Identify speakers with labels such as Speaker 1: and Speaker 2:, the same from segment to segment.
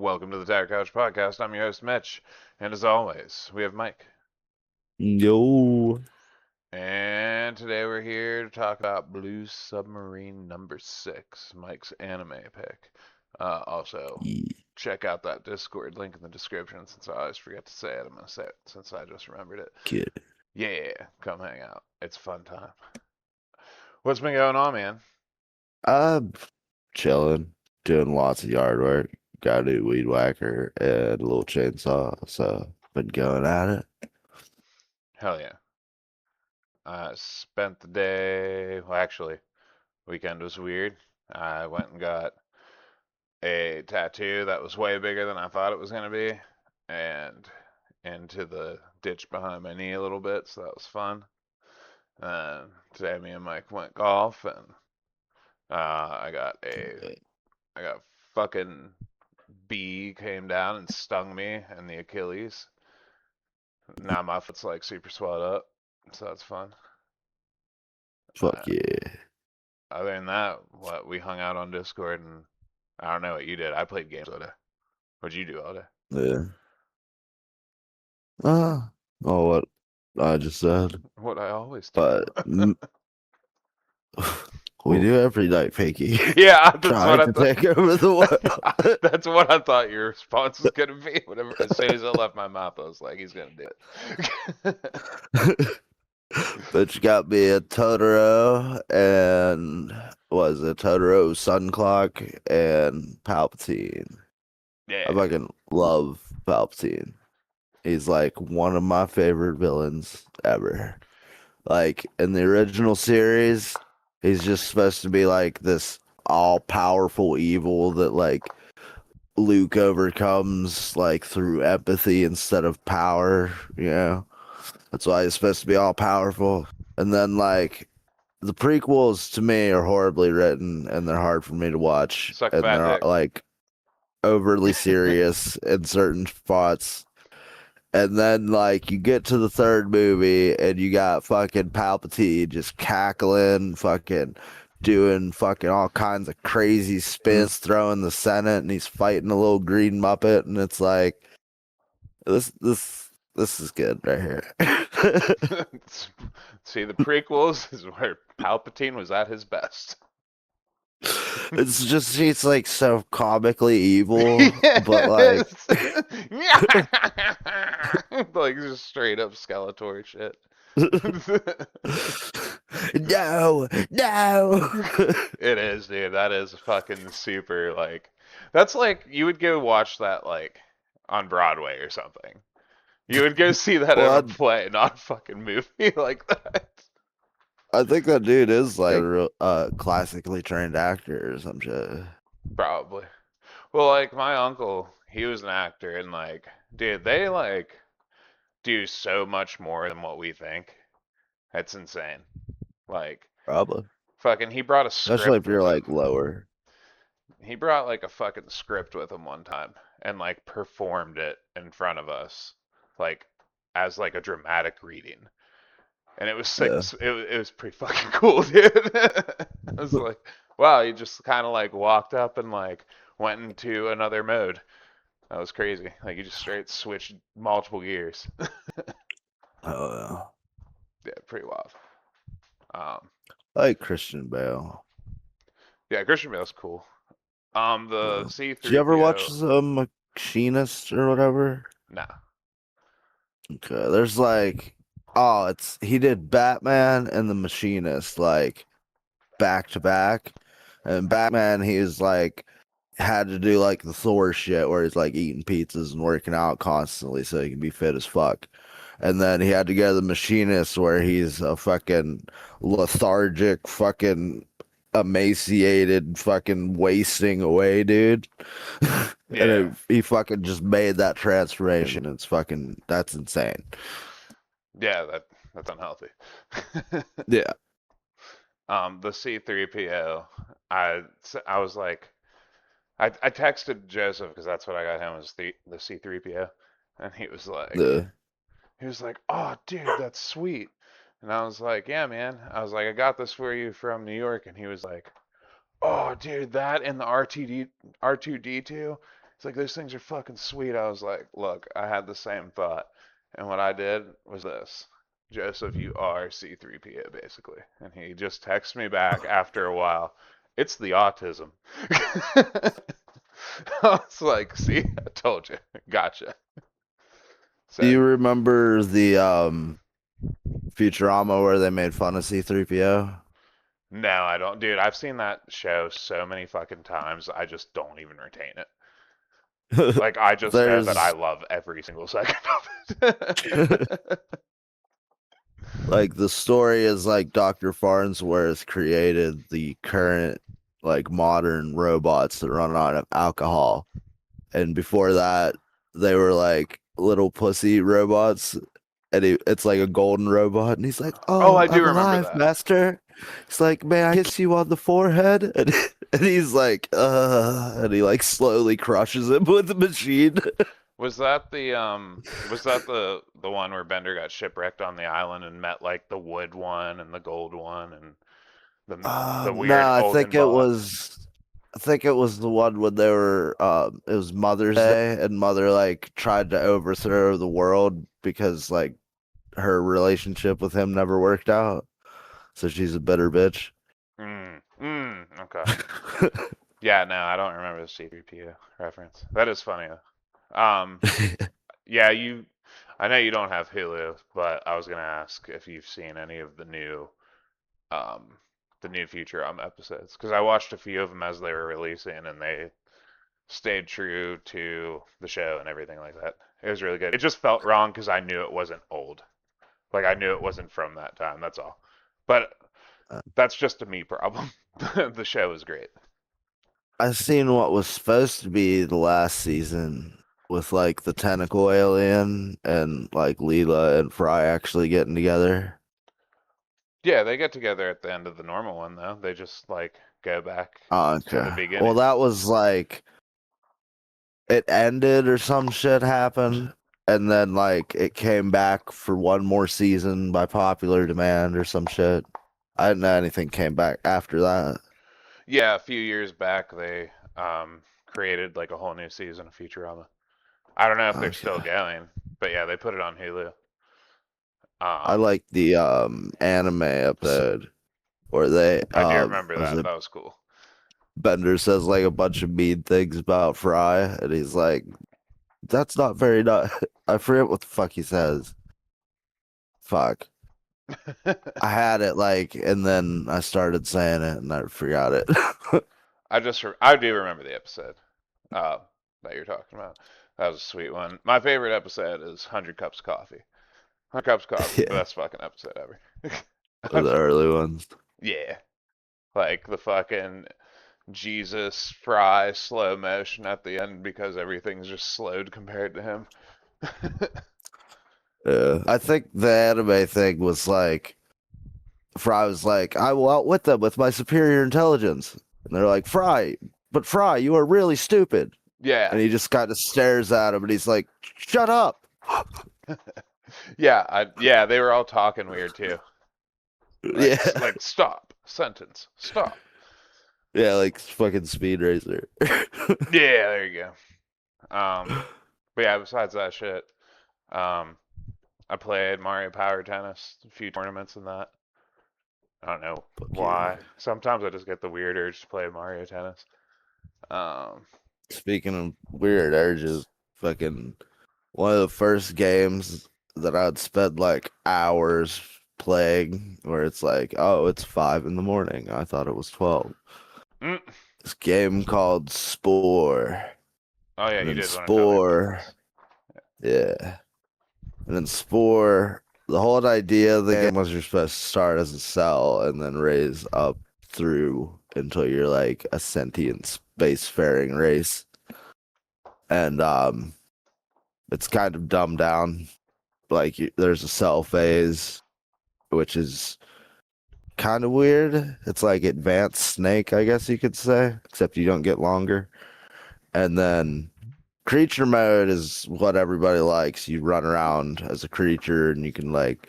Speaker 1: Welcome to the Tire Couch Podcast. I'm your host, Mitch. And as always, we have Mike.
Speaker 2: Yo.
Speaker 1: And today we're here to talk about Blue Submarine number 6, Mike's anime pick. Also,
Speaker 2: Yeah.
Speaker 1: check out that Discord link in the description since I always forget to say it. I'm going to say it since I just remembered it.
Speaker 2: Kid.
Speaker 1: Yeah, come hang out. It's a fun time. What's been going on, man?
Speaker 2: I'm chilling, doing lots of yard work. Got a new weed whacker and a little chainsaw, so been going at it.
Speaker 1: Hell yeah. I spent the day, well, actually, weekend was weird. I went and got a tattoo that was way bigger than I thought it was going to be, and into the ditch behind my knee a little bit, so that was fun. Today, me and Mike went golf, and I got fucking bee came down and stung me in the Achilles. Now my foot's like super swelled up, so that's fun. Uh,
Speaker 2: Fuck yeah.
Speaker 1: Other than that, what we hung out on Discord, and I don't know what you did. I played games all day. What'd you do all day?
Speaker 2: Yeah. Uh, oh, what I just said.
Speaker 1: What I always do.
Speaker 2: But we do every night, Pinky.
Speaker 1: Yeah, that's what
Speaker 2: Trying
Speaker 1: I
Speaker 2: to
Speaker 1: thought.
Speaker 2: take over the world.
Speaker 1: That's what I thought your response was gonna be. Whatever. As soon as it left my mouth, I was like, he's gonna do it.
Speaker 2: But you got me a Totoro and was it Totoro Sun Clock and Palpatine. I
Speaker 1: Yeah.
Speaker 2: fucking love Palpatine. He's like one of my favorite villains ever. Like in the original series, he's just supposed to be like this all-powerful evil that like Luke overcomes like through empathy instead of power, you know. That's why he's supposed to be all powerful. And then like the prequels to me are horribly written and they're hard for me to watch
Speaker 1: Suck a
Speaker 2: and
Speaker 1: fat
Speaker 2: they're
Speaker 1: dick.
Speaker 2: like overly serious in certain spots. And then like you get to the third movie and you got fucking Palpatine just cackling, fucking doing fucking all kinds of crazy spins, throwing the Senate, and he's fighting a little green Muppet, and it's like this is good right here.
Speaker 1: See, the prequels is where Palpatine was at his best.
Speaker 2: It's just he's like so comically evil, but like
Speaker 1: Yes. Like just straight up Skeletor shit.
Speaker 2: no, no.
Speaker 1: It is, dude. That is fucking super like that's like you would go watch that like on Broadway or something. You would go see that in a
Speaker 2: Well,
Speaker 1: play, not a fucking movie like that.
Speaker 2: I think that dude is like a real classically trained actor or some shit.
Speaker 1: Probably. Well, like my uncle, he was an actor and like dude, they like do so much more than what we think. That's insane. Like
Speaker 2: Probably.
Speaker 1: fucking he brought a
Speaker 2: Especially
Speaker 1: script
Speaker 2: if you're
Speaker 1: with
Speaker 2: like
Speaker 1: him.
Speaker 2: lower.
Speaker 1: He brought like a fucking script with him one time and like performed it in front of us, like as like a dramatic reading. And it was like
Speaker 2: Yeah.
Speaker 1: it was pretty fucking cool, dude. I was like, wow, he just kind of like walked up and like went into another mode. That was crazy. Like you just straight switched multiple gears.
Speaker 2: Oh,
Speaker 1: Yeah, pretty wild. Um,
Speaker 2: I like Christian Bale.
Speaker 1: yeah, Christian Bale's cool. The
Speaker 2: Did you ever watch
Speaker 1: C3PO,
Speaker 2: The Machinist or whatever?
Speaker 1: nah.
Speaker 2: Okay, there's like, oh, it's he did Batman and The Machinist like back to back, and Batman he's like had to do like the Thor shit where he's like eating pizzas and working out constantly so he can be fit as fuck. And then he had to go to The Machinist where he's a fucking lethargic, fucking emaciated, fucking wasting away dude. And
Speaker 1: Yeah,
Speaker 2: he fucking just made that transformation. It's fucking that's insane.
Speaker 1: yeah, that's unhealthy.
Speaker 2: Yeah.
Speaker 1: The C3PO, I was like, I texted Joseph because that's what I got him was the C3PO, and
Speaker 2: The
Speaker 1: he was like, oh dude, that's sweet, and I was like, yeah man, I was like, I got this for you from New York, and he was like, oh dude, that and the R2D R2D2, It's like those things are fucking sweet. I was like, look, I had the same thought, and what I did was this. Joseph, you are C3PO basically. And he just texts me back after a while. It's the autism. I was like, see, I told you. Gotcha.
Speaker 2: Do
Speaker 1: So
Speaker 2: you remember the Futurama where they made fun of C3PO?
Speaker 1: no, I don't. Dude, I've seen that show so many fucking times, I just don't even retain it. Like, I just know that I
Speaker 2: There's
Speaker 1: love every single second of it.
Speaker 2: like the story is like Dr. Farnsworth created the current like modern robots that run on alcohol. And before that, they were like little pussy robots. And it's like a golden robot. And he's like,
Speaker 1: Oh,
Speaker 2: "Oh,
Speaker 1: I do
Speaker 2: I'm
Speaker 1: remember
Speaker 2: alive,
Speaker 1: that.
Speaker 2: master." He's like, "May I kiss you on the forehead?" And he's like, and he like slowly crushes him with the machine.
Speaker 1: Was that the one where Bender got shipwrecked on the island and met like the wood one and the gold one and the weird
Speaker 2: No,
Speaker 1: Vulcan bot?
Speaker 2: I think it was the one when they were it was Mother's Day and Mother like tried to overthrow the world because like her relationship with him never worked out. So she's a bitter bitch.
Speaker 1: Okay. Yeah, no, I don't remember the C3PO reference. That is funny though. Yeah, I know you don't have Hulu, but I was gonna ask if you've seen any of um, the new Futurama episodes because I watched a few of them as they were releasing, and they stayed true to the show and everything like that. It was really good. It just felt wrong because I knew it wasn't old. Like I knew it wasn't from that time. That's all. But that's just a me problem. The show is great.
Speaker 2: I seen what was supposed to be the last season with like the tentacle alien and like Leela and Fry actually getting together.
Speaker 1: Yeah, they get together at the end of the normal one though. They just like go back
Speaker 2: Oh,
Speaker 1: to the
Speaker 2: okay. Well,
Speaker 1: beginning.
Speaker 2: that was like it ended or some shit happened, and then like it came back for one more season by popular demand or some shit. I didn't know anything came back after that.
Speaker 1: Yeah, a few years back they created like a whole new season of Futurama. I don't know if they're still
Speaker 2: Okay.
Speaker 1: going, but yeah, they put it on Hulu.
Speaker 2: I
Speaker 1: Um,
Speaker 2: like the anime episode where they
Speaker 1: I do remember
Speaker 2: was
Speaker 1: that.
Speaker 2: it
Speaker 1: That was cool.
Speaker 2: Bender says like a bunch of mean things about Fry, and he's like, "That's not very nice." I forget what the fuck he says. Fuck. I had it like, and then I started saying it, and I forgot it.
Speaker 1: I do remember the episode uh, that you're talking about. That was a sweet one. My favorite episode is 100 Cups of Coffee. 100 Cups of Coffee,
Speaker 2: Yeah,
Speaker 1: best fucking episode ever.
Speaker 2: the early ones.
Speaker 1: Yeah, like the fucking Jesus Fry slow motion at the end because everything's just slowed compared to him.
Speaker 2: Yeah, I think the anime thing was like, Fry was like, "I will outwit them with my superior intelligence," and they're like, "Fry, but Fry, you are really stupid."
Speaker 1: Yeah,
Speaker 2: And he just kind of stares at him, and he's like, "Shut up."
Speaker 1: yeah, they were all talking weird too. Like,
Speaker 2: Yeah.
Speaker 1: like stop, sentence, stop.
Speaker 2: Yeah, like fucking Speed Racer.
Speaker 1: Yeah, there you go. But yeah, besides that shit, um, I played Mario Power Tennis, a few tournaments in that. I don't know
Speaker 2: Fuck yeah.
Speaker 1: why. Sometimes I just get the weird urge to play Mario Tennis. Um,
Speaker 2: Speaking of weird urges, fucking one of the first games that I'd spend like hours playing where it's like, oh, it's 5 in the morning. I thought it was 12.
Speaker 1: mm,
Speaker 2: This game called Spore.
Speaker 1: oh yeah,
Speaker 2: And
Speaker 1: you
Speaker 2: then
Speaker 1: did want to tell me about
Speaker 2: Spore,
Speaker 1: this.
Speaker 2: yeah. And then Spore, the whole idea of the game was you're supposed to start as a cell and then raise up through until you're like a sentient spacefaring race. And it's kind of dumbed down. Like there's a cell phase, which is kind of weird. It's like advanced Snake, I guess you could say, except you don't get longer. And then creature mode is what everybody likes. You run around as a creature and you can like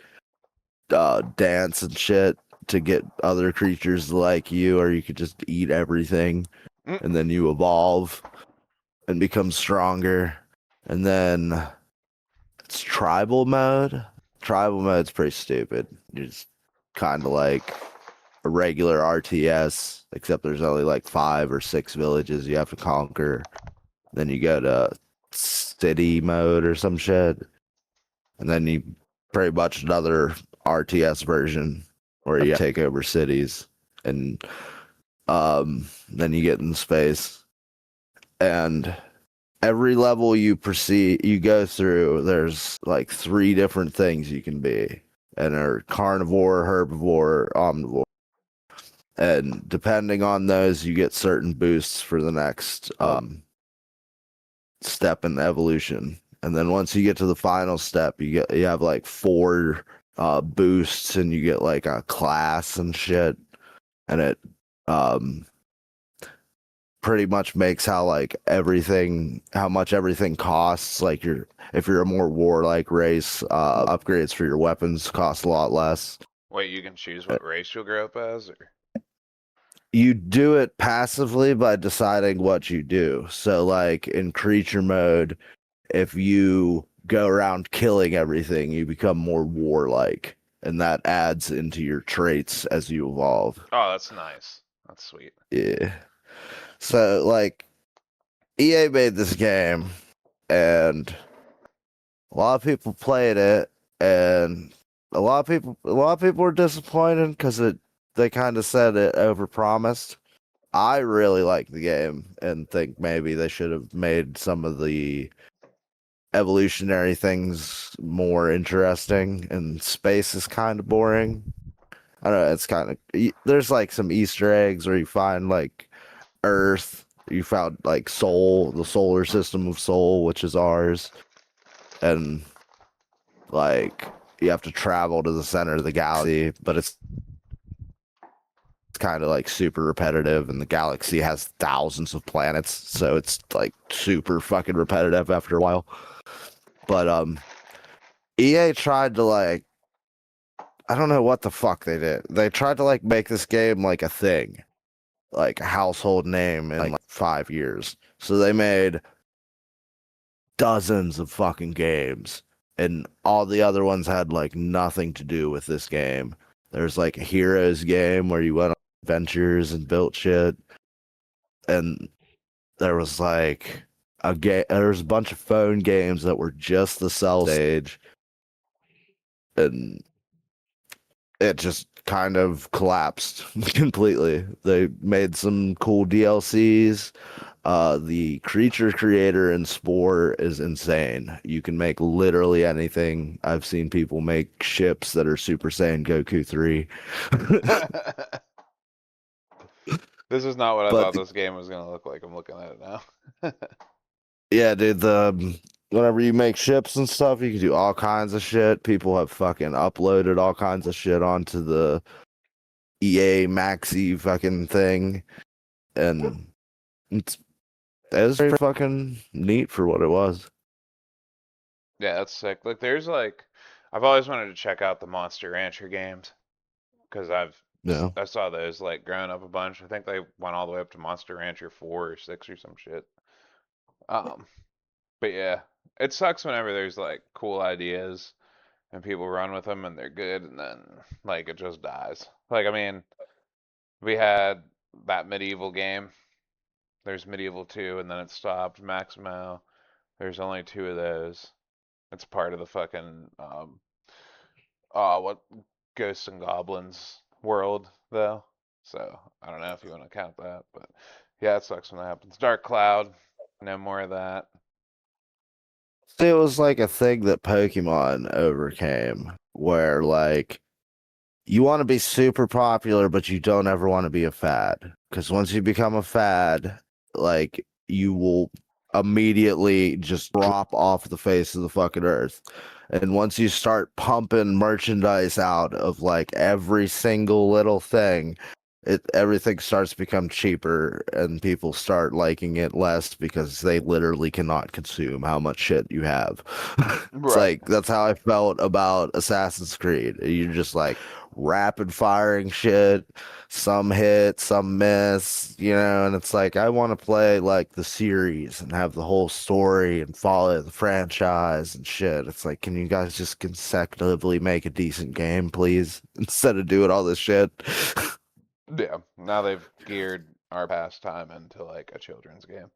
Speaker 2: dance and shit to get other creatures to like you, or you could just eat everything
Speaker 1: Mm,
Speaker 2: and then you evolve. and become stronger. And then it's tribal mode. Tribal mode's pretty stupid. You're just kind of like a regular RTS, except there's only like 5 or 6 villages you have to conquer. Then you go to city mode or some shit, and then you pretty much another RTS version where you take over cities, and then you get in space, and every level you go through, there's like 3 different things you can be, and are carnivore, herbivore, omnivore. And depending on those, you get certain boosts for the next step in evolution. And then once you get to the final step, you have like 4 boosts, and you get like a class and shit. And it um pretty much makes how much everything costs. Like if you're a more warlike race, upgrades for your weapons cost a lot less.
Speaker 1: Wait, you can choose what race you'll grow up as, or?
Speaker 2: You do it passively by deciding what you do. So like in creature mode, if you go around killing everything, you become more warlike, and that adds into your traits as you evolve.
Speaker 1: Oh, that's nice. That's sweet.
Speaker 2: Yeah. So like EA made this game, and a lot of people played it, and a lot of people were disappointed because they kind of said it overpromised. I really like the game and think maybe they should have made some of the evolutionary things more interesting, and space is kind of boring. I don't know, it's kind of there's like some Easter eggs where you find like Earth, you found like Sol, the solar system of Sol, which is ours, and like you have to travel to the center of the galaxy, but it's kind of like super repetitive, and the galaxy has thousands of planets, so it's like super fucking repetitive after a while. But EA tried to like, I don't know what the fuck they did. They tried to like make this game like a thing, like a household name in like 5 years. So they made dozens of fucking games, and all the other ones had like nothing to do with this game. There's like a Heroes game where you went on adventures and built shit, and there was like there was a bunch of phone games that were just the cell stage, and it just kind of collapsed completely. They made some cool DLCs. The creature creator in Spore is insane. You can make literally anything. I've seen people make ships that are Super Saiyan Goku 3.
Speaker 1: This is not what I
Speaker 2: But
Speaker 1: thought this game was gonna look like. I'm looking at it now.
Speaker 2: yeah, dude, whenever you make ships and stuff, you can do all kinds of shit. People have fucking uploaded all kinds of shit onto the EA Maxi fucking thing, and it was very fucking neat for what it was.
Speaker 1: Yeah, that's sick. Like, I've always wanted to check out the Monster Rancher games because
Speaker 2: Yeah.
Speaker 1: I saw those like growing up a bunch. I think they went all the way up to Monster Rancher 4 or 6 or some shit. Um, but yeah, it sucks whenever there's like cool ideas and people run with them and they're good, and then like it just dies. Like, I mean, we had that medieval game. There's Medieval 2, and then it stopped. Maximo. There's only 2 of those. It's part of the fucking what Ghosts and Goblins world though. So I don't know if you want to count that, but yeah, it sucks when that happens. Dark Cloud, no more of that.
Speaker 2: See, it was like a thing that Pokemon overcame, where like you want to be super popular, but you don't ever want to be a fad. Because once you become a fad, like you will immediately just drop off the face of the fucking earth. And once you start pumping merchandise out of like every single little thing, everything starts to become cheaper, and people start liking it less because they literally cannot consume how much shit you have. It's
Speaker 1: Right.
Speaker 2: like that's how I felt about Assassin's Creed. You're just like, rapid firing shit. Some hit, some miss, and it's like I want to play like the series and have the whole story and follow the franchise and shit. It's like, can you guys just consecutively make a decent game, please, instead of doing all this shit?
Speaker 1: Yeah, now they've geared our pastime into like a children's game.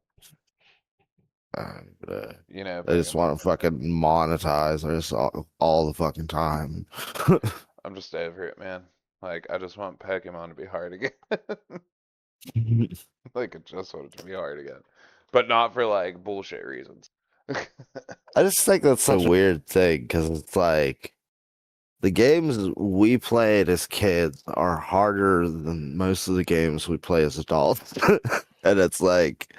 Speaker 2: Uh,
Speaker 1: You know,
Speaker 2: I just
Speaker 1: Pokemon.
Speaker 2: want to fucking monetize this all the fucking time.
Speaker 1: I'm just over it, man. Like, I just want Pokemon to be hard again. Like, I just want it to be hard again. But not for like bullshit reasons.
Speaker 2: I just think that's such a weird thing because it's like the games we played as kids are harder than most of the games we play as adults. And it's like,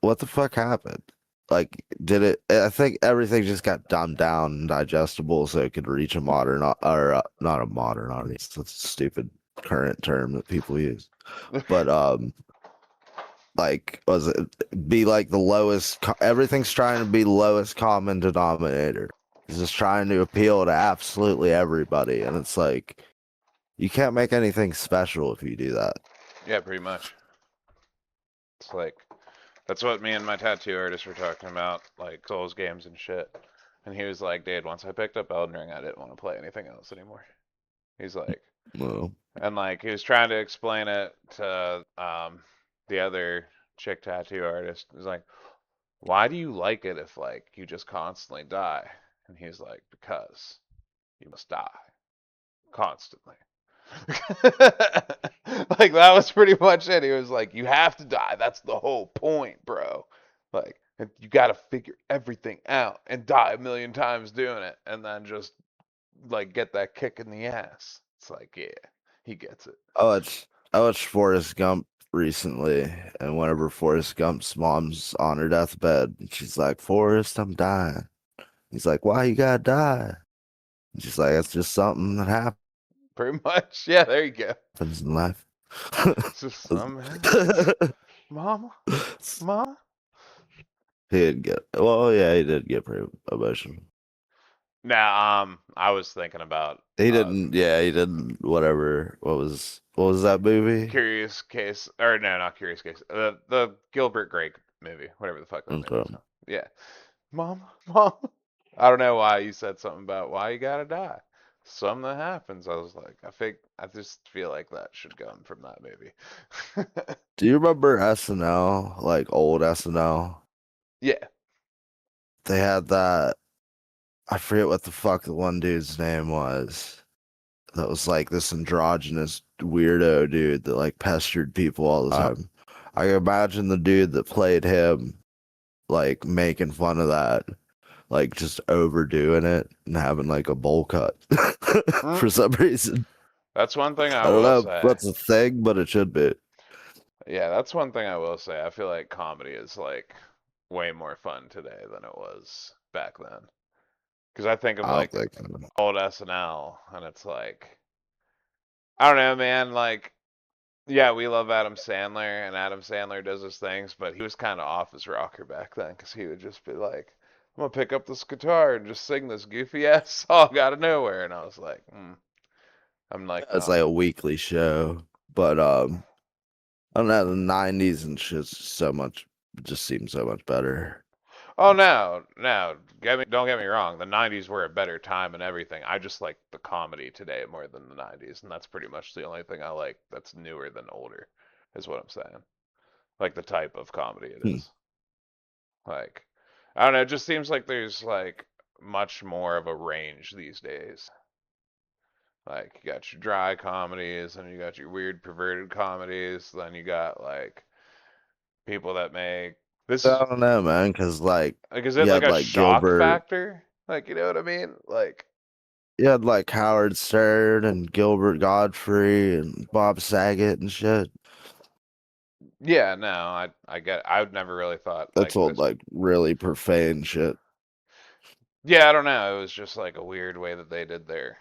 Speaker 2: what the fuck happened? Like, did it? I think everything just got dumbed down and digestible so it could reach a modern, or not a modern audience. That's a stupid current term that people use. But like was it be like the lowest everything's trying to be lowest common denominator. It's just trying to appeal to absolutely everybody, and it's like you can't make anything special if you do that.
Speaker 1: Yeah, pretty much. It's like that's what me and my tattoo artist were talking about, like Souls games and shit. And he was like, "Dude, once I picked up Elden Ring, I didn't want to play anything else anymore." He's like,
Speaker 2: Well,
Speaker 1: and like he was trying to explain it to the other chick tattoo artist. He's like, "Why do you like it if like you just constantly die?" And he's like, "Because you must die constantly." Like that was pretty much it. He was like, "You have to die. That's the whole point, bro. Like, and you got to figure everything out and die a million times doing it, and then just like get that kick in the ass." It's like, yeah, he gets it.
Speaker 2: I watched Forrest Gump recently, and whenever Forrest Gump's mom's on her deathbed, she's like, "Forrest, I'm dying." He's like, "Why you gotta die?" And she's like, "It's just something that
Speaker 1: Pretty much. Yeah, there you go.
Speaker 2: happens in life."
Speaker 1: It's just something happens. Mama, mama.
Speaker 2: He did get well, yeah, he did get pretty emotional.
Speaker 1: Now, I was thinking about
Speaker 2: He didn't, yeah, he didn't. Whatever. What was that movie?
Speaker 1: Curious Case, or no, not Curious Case. The Gilbert Grape movie, whatever the fuck that movie
Speaker 2: Okay.
Speaker 1: was called. Yeah, mom, mom. I don't know why you said something about why you gotta die. Something that happens. I was like, I just feel like that should come from that movie.
Speaker 2: Do you remember SNL, like old SNL?
Speaker 1: Yeah.
Speaker 2: They had that. I forget what the fuck the one dude's name was. That was like this androgynous weirdo dude that like pestered people all the time. I can imagine the dude that played him like making fun of that, like just overdoing it and having like a bowl cut
Speaker 1: Mm,
Speaker 2: for some reason.
Speaker 1: that's one thing I
Speaker 2: I don't
Speaker 1: will
Speaker 2: know if
Speaker 1: say.
Speaker 2: that's a thing, but it should be.
Speaker 1: Yeah, that's one thing I will say. I feel like comedy is like way more fun today than it was back then. Because I think of
Speaker 2: I don't
Speaker 1: like
Speaker 2: think.
Speaker 1: old SNL, and it's like I don't know, man. Like, yeah, we love Adam Sandler, and Adam Sandler does his things, but he was kind of off his rocker back then, because he would just be like, "I'm gonna pick up this guitar and just sing this goofy ass song out of nowhere," and I was like, I'm like,
Speaker 2: It's
Speaker 1: no.
Speaker 2: like a weekly show, but I don't know. The '90s and shit's so much. It just seems so much better.
Speaker 1: Oh no, no, don't get me wrong. The '90s were a better time and everything. I just like the comedy today more than the '90s, and that's pretty much the only thing I like that's newer than older, is what I'm saying. Like the type of comedy it
Speaker 2: Hmm.
Speaker 1: is. Like, I don't know, it just seems like there's like much more of a range these days. Like, you got your dry comedies, and you got your weird perverted comedies, then you got like people that make this is
Speaker 2: I don't know, man, because like
Speaker 1: like, is it
Speaker 2: you
Speaker 1: like
Speaker 2: had
Speaker 1: a
Speaker 2: like
Speaker 1: shock
Speaker 2: Gilbert,
Speaker 1: factor? Like, you know what I mean? Like,
Speaker 2: you had like Howard Stern and Gilbert Godfrey and Bob Saget and shit.
Speaker 1: yeah, no, I get. I would never really thought
Speaker 2: That's
Speaker 1: like
Speaker 2: all
Speaker 1: this.
Speaker 2: like really profane shit.
Speaker 1: Yeah, I don't know. It was just like a weird way that they did their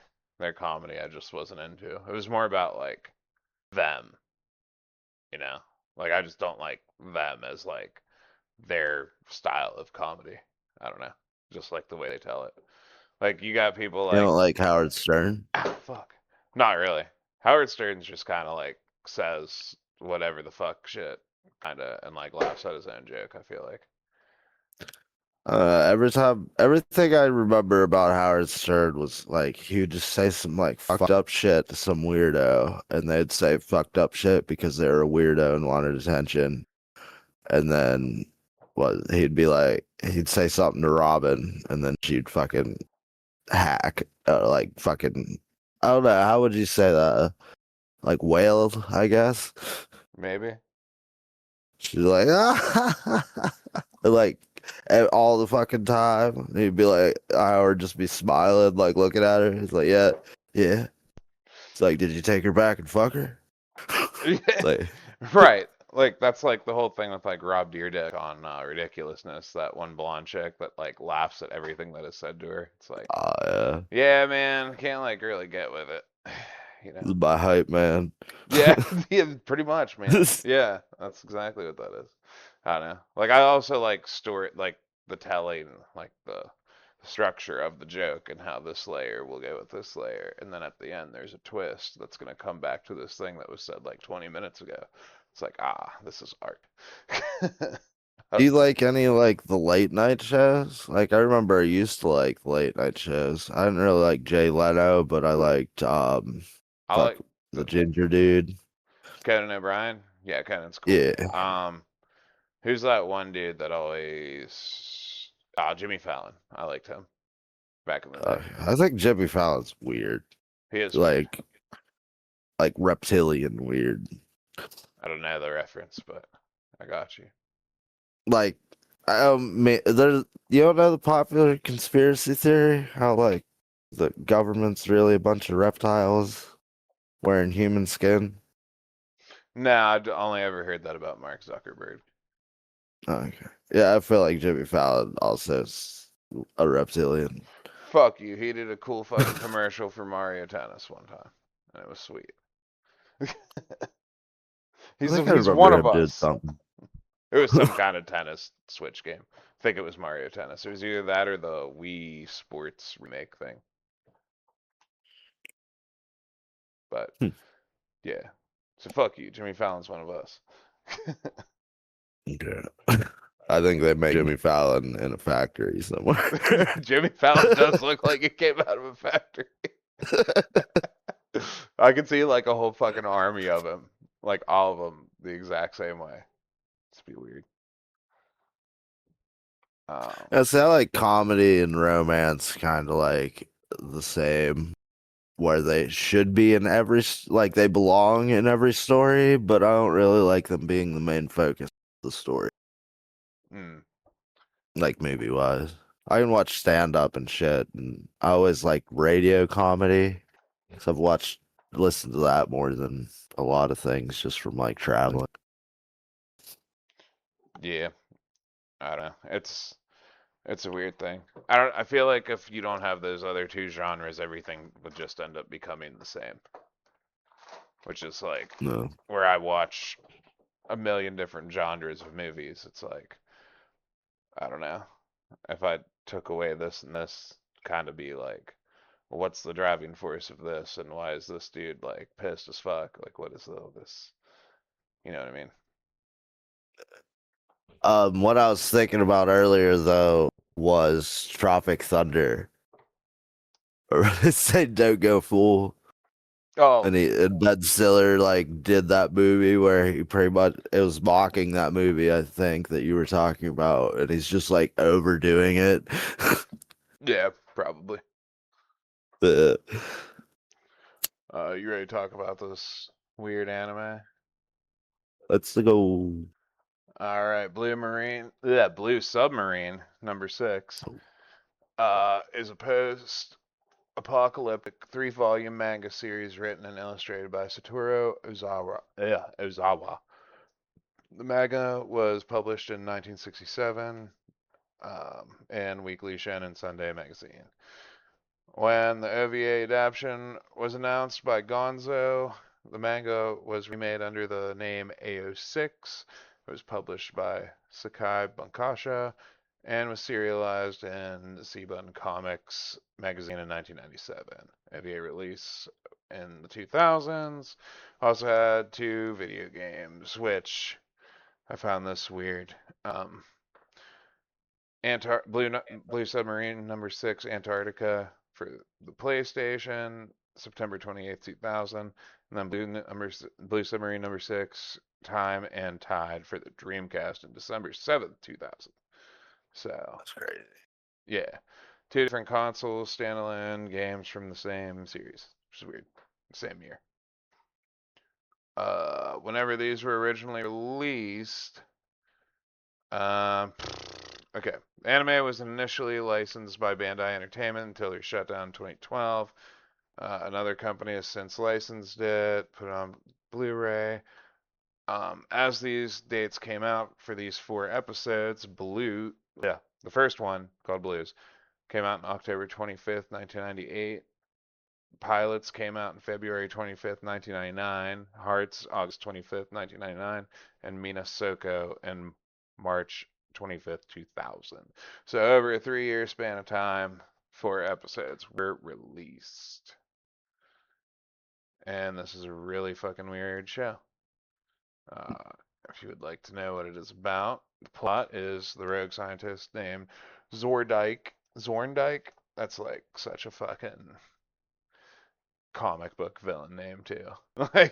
Speaker 1: comedy. I just wasn't into. It was more about like them, you know. Like I just don't like them as like their style of comedy. I don't know. Just like the way they tell it. Like you got people
Speaker 2: You
Speaker 1: like,
Speaker 2: don't like Howard Stern?
Speaker 1: ah, fuck. Not really. Howard Stern's just kind of like says whatever the fuck shit, kind of, and like laughs at his own joke. I feel like.
Speaker 2: Everything I remember about Howard Stern was like he would just say some like fucked up shit to some weirdo, and they'd say fucked up shit because they were a weirdo and wanted attention. And then what he'd be like, he'd say something to Robin, and then she'd fucking hack, like fucking, I don't know, how would you say that? Like wailed, I guess.
Speaker 1: Maybe.
Speaker 2: She's like, like all the fucking time. And he'd be like, I would just be smiling, like looking at her. He's like, yeah, yeah. It's like, did you take her back and fuck her? It's like,
Speaker 1: Right. Like that's like the whole thing with like Rob Dyrdek on Ridiculousness, that one blonde chick that like laughs at everything that is said to her. It's like,
Speaker 2: yeah,
Speaker 1: yeah, man, can't like really get with it, you
Speaker 2: this is
Speaker 1: know?
Speaker 2: my hype man.
Speaker 1: Yeah, yeah, pretty much, man. Yeah, that's exactly what that is. I don't know. Like I also like story, like the telling, like the structure of the joke and how this layer will go with this layer, and then at the end there's a twist that's gonna come back to this thing that was said like 20 minutes ago. It's like, ah, this is art.
Speaker 2: Do you like any like the late night shows? Like I remember I used to like late night shows. I didn't really like Jay Leno, but I liked
Speaker 1: I
Speaker 2: fuck
Speaker 1: like
Speaker 2: the ginger dude.
Speaker 1: Conan O'Brien. Yeah, Conan's cool.
Speaker 2: Yeah.
Speaker 1: Who's that one dude that always? Ah, Jimmy Fallon. I liked him back in the day.
Speaker 2: I think Jimmy Fallon's weird.
Speaker 1: He is weird.
Speaker 2: Like reptilian weird.
Speaker 1: I don't know the reference, but I got you.
Speaker 2: Like there's you don't know the popular conspiracy theory how like the government's really a bunch of reptiles wearing human skin.
Speaker 1: No, I'd only ever heard that about Mark Zuckerberg.
Speaker 2: Okay. Yeah, I feel like Jimmy Fallon also is a reptilian.
Speaker 1: Fuck you. He did a cool fucking commercial for Mario Tennis one time, and it was sweet.
Speaker 2: I think I
Speaker 1: He's one
Speaker 2: remember
Speaker 1: of
Speaker 2: him doing
Speaker 1: us.
Speaker 2: something.
Speaker 1: It was some kind of tennis Switch game. I think it was Mario Tennis. It was either that or the Wii Sports remake thing. But yeah. So fuck you. Jimmy Fallon's one of us.
Speaker 2: Okay. I think they make Jimmy Fallon in a factory somewhere.
Speaker 1: Jimmy Fallon does look like it came out of a factory. I could see like a whole fucking army of him, like all of them, the exact same way. It's be weird. Um,
Speaker 2: Yeah, see, I like comedy and romance kind of like the same, where they should be in like they belong in every story, but I don't really like them being the main focus of the story,
Speaker 1: mm,
Speaker 2: like movie wise. I can watch stand up and shit, and I always like radio comedy. So listened to that more than a lot of things just from like traveling.
Speaker 1: yeah, I don't know. It's a weird thing. I don't. I feel like if you don't have those other two genres, everything would just end up becoming the same. Which is like
Speaker 2: No.
Speaker 1: where I watch a million different genres of movies. It's like I don't know. If I took away this and this, kind of be like, well, what's the driving force of this, and why is this dude like pissed as fuck? Like, what is all this? You know what I mean?
Speaker 2: What I was thinking about earlier though was Tropic Thunder. Or say "Don't Go Fool."
Speaker 1: Oh,
Speaker 2: And Ben Stiller like did that movie where he pretty much it was mocking that movie, I think, that you were talking about, and he's just like overdoing it.
Speaker 1: yeah, probably.
Speaker 2: Uh,
Speaker 1: You ready to talk about this weird anime?
Speaker 2: Let's go.
Speaker 1: All right, Blue Marine, yeah, Blue Submarine, number six, is a post-apocalyptic three-volume manga series written and illustrated by Satoru Ozawa. Yeah, Ozawa. The manga was published in 1967 in Weekly Shonen Sunday magazine. When the OVA adaptation was announced by Gonzo, the manga was remade under the name AO6. It was published by Sakai Bunkasha and was serialized in C-Button Comics magazine in 1997. AVA release in the 2000s. Also had two video games, which I found this weird. Um, Blue Submarine number 6 Antarctica for the PlayStation, September 28th, 2000, and then Blue Submarine number 6 Time and Tide for the Dreamcast in December 7th, 2000. So
Speaker 2: That's crazy.
Speaker 1: yeah, two different consoles, standalone games from the same series, which is weird. Same year. Whenever these were originally released, um, okay. Anime was initially licensed by Bandai Entertainment until their shutdown in 2012. Another company has since licensed it, put it on Blu-ray. As these dates came out for these 4 episodes, the first one called Blues, came out on October 25th, 1998. Pilots came out on February 25th, 1999. Hearts, August 25th, 1999. And Mina Soko in March 25th, 2000. So over a 3 year span of time, 4 episodes were released. And this is a really fucking weird show. Uh, if you would like to know what it is about, the plot is the rogue scientist named Zorndike. That's like such a fucking comic book villain name too. Like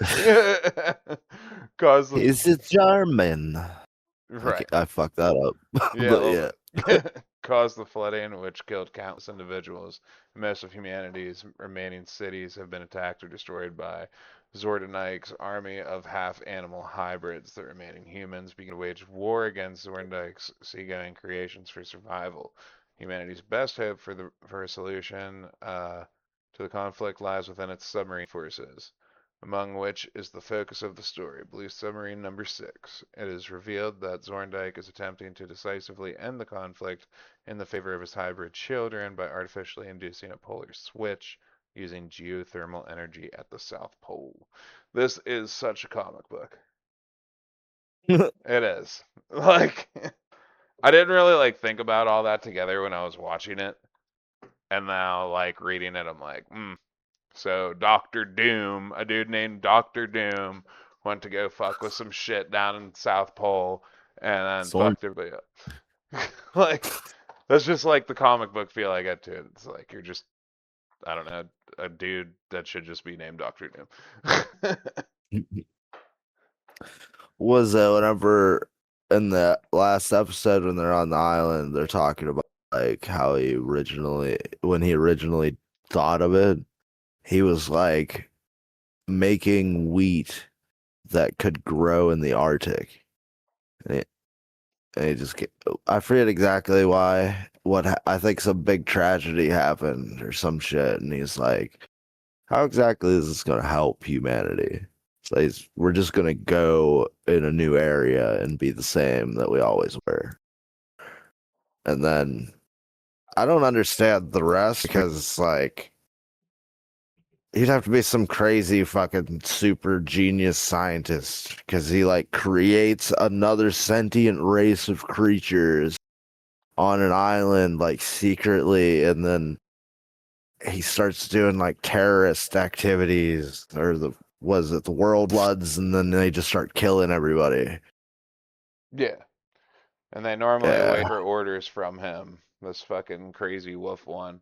Speaker 1: cause the
Speaker 2: He's a German.
Speaker 1: right.
Speaker 2: I fucked that up,
Speaker 1: Yeah, a
Speaker 2: but
Speaker 1: little
Speaker 2: yeah.
Speaker 1: bit. Caused the flooding, which killed countless individuals. Most of humanity's remaining cities have been attacked or destroyed by Zordonike's army of half-animal hybrids. The remaining humans begin to wage war against Zordonike's seagoing creations for survival. Humanity's best hope for a solution to the conflict lies within its submarine forces, among which is the focus of the story, Blue Submarine number 6. It is revealed that Zorndike is attempting to decisively end the conflict in the favor of his hybrid children by artificially inducing a polar switch using geothermal energy at the South Pole. This is such a comic book. It is. Like I didn't really think about all that together when I was watching it, and now reading it I'm like, So Doctor Doom, a dude named Doctor Doom, went to go fuck with some shit down in South Pole and then
Speaker 2: Zorn.
Speaker 1: fucked everybody up. That's just the comic book feel I get to it. It's like you're just I don't know, a dude that should just be named Doctor Doom.
Speaker 2: Was whenever in the last episode when they're on the island, they're talking about how when he originally thought of it, he was making wheat that could grow in the Arctic. And he just I forget exactly why. I think some big tragedy happened or some shit, and he's like, "How exactly is this going to help humanity?" So we're just going to go in a new area and be the same that we always were. And then I don't understand the rest because it's he'd have to be some crazy fucking super genius scientist because he creates another sentient race of creatures on an island secretly, and then he starts doing terrorist activities, or the world floods, and then they just start killing everybody.
Speaker 1: Yeah. And they normally wait
Speaker 2: Yeah.
Speaker 1: for orders from him, this fucking crazy wolf one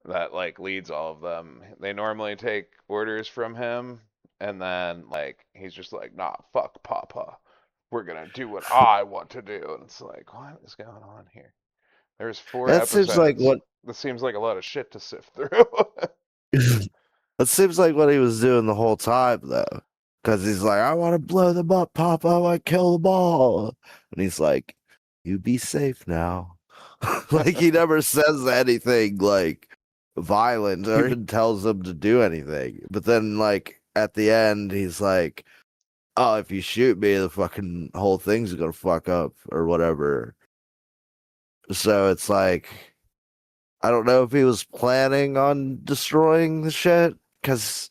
Speaker 1: that leads all of them. They normally take orders from him, and then he's just like, nah, fuck Papa. We're gonna do what I want to do. And it's like, what is going on here? There's four
Speaker 2: That seems like
Speaker 1: episodes.
Speaker 2: what
Speaker 1: This seems like a lot of shit to sift through.
Speaker 2: that seems like what he was doing the whole time though. Because he's like, I want to blow them up, Papa, I want to kill them all. And he's like, you be safe now. He never says anything violent or even tells them to do anything. But then at the end he's like, oh, if you shoot me, the fucking whole thing's gonna fuck up or whatever. So it's I don't know if he was planning on destroying the shit because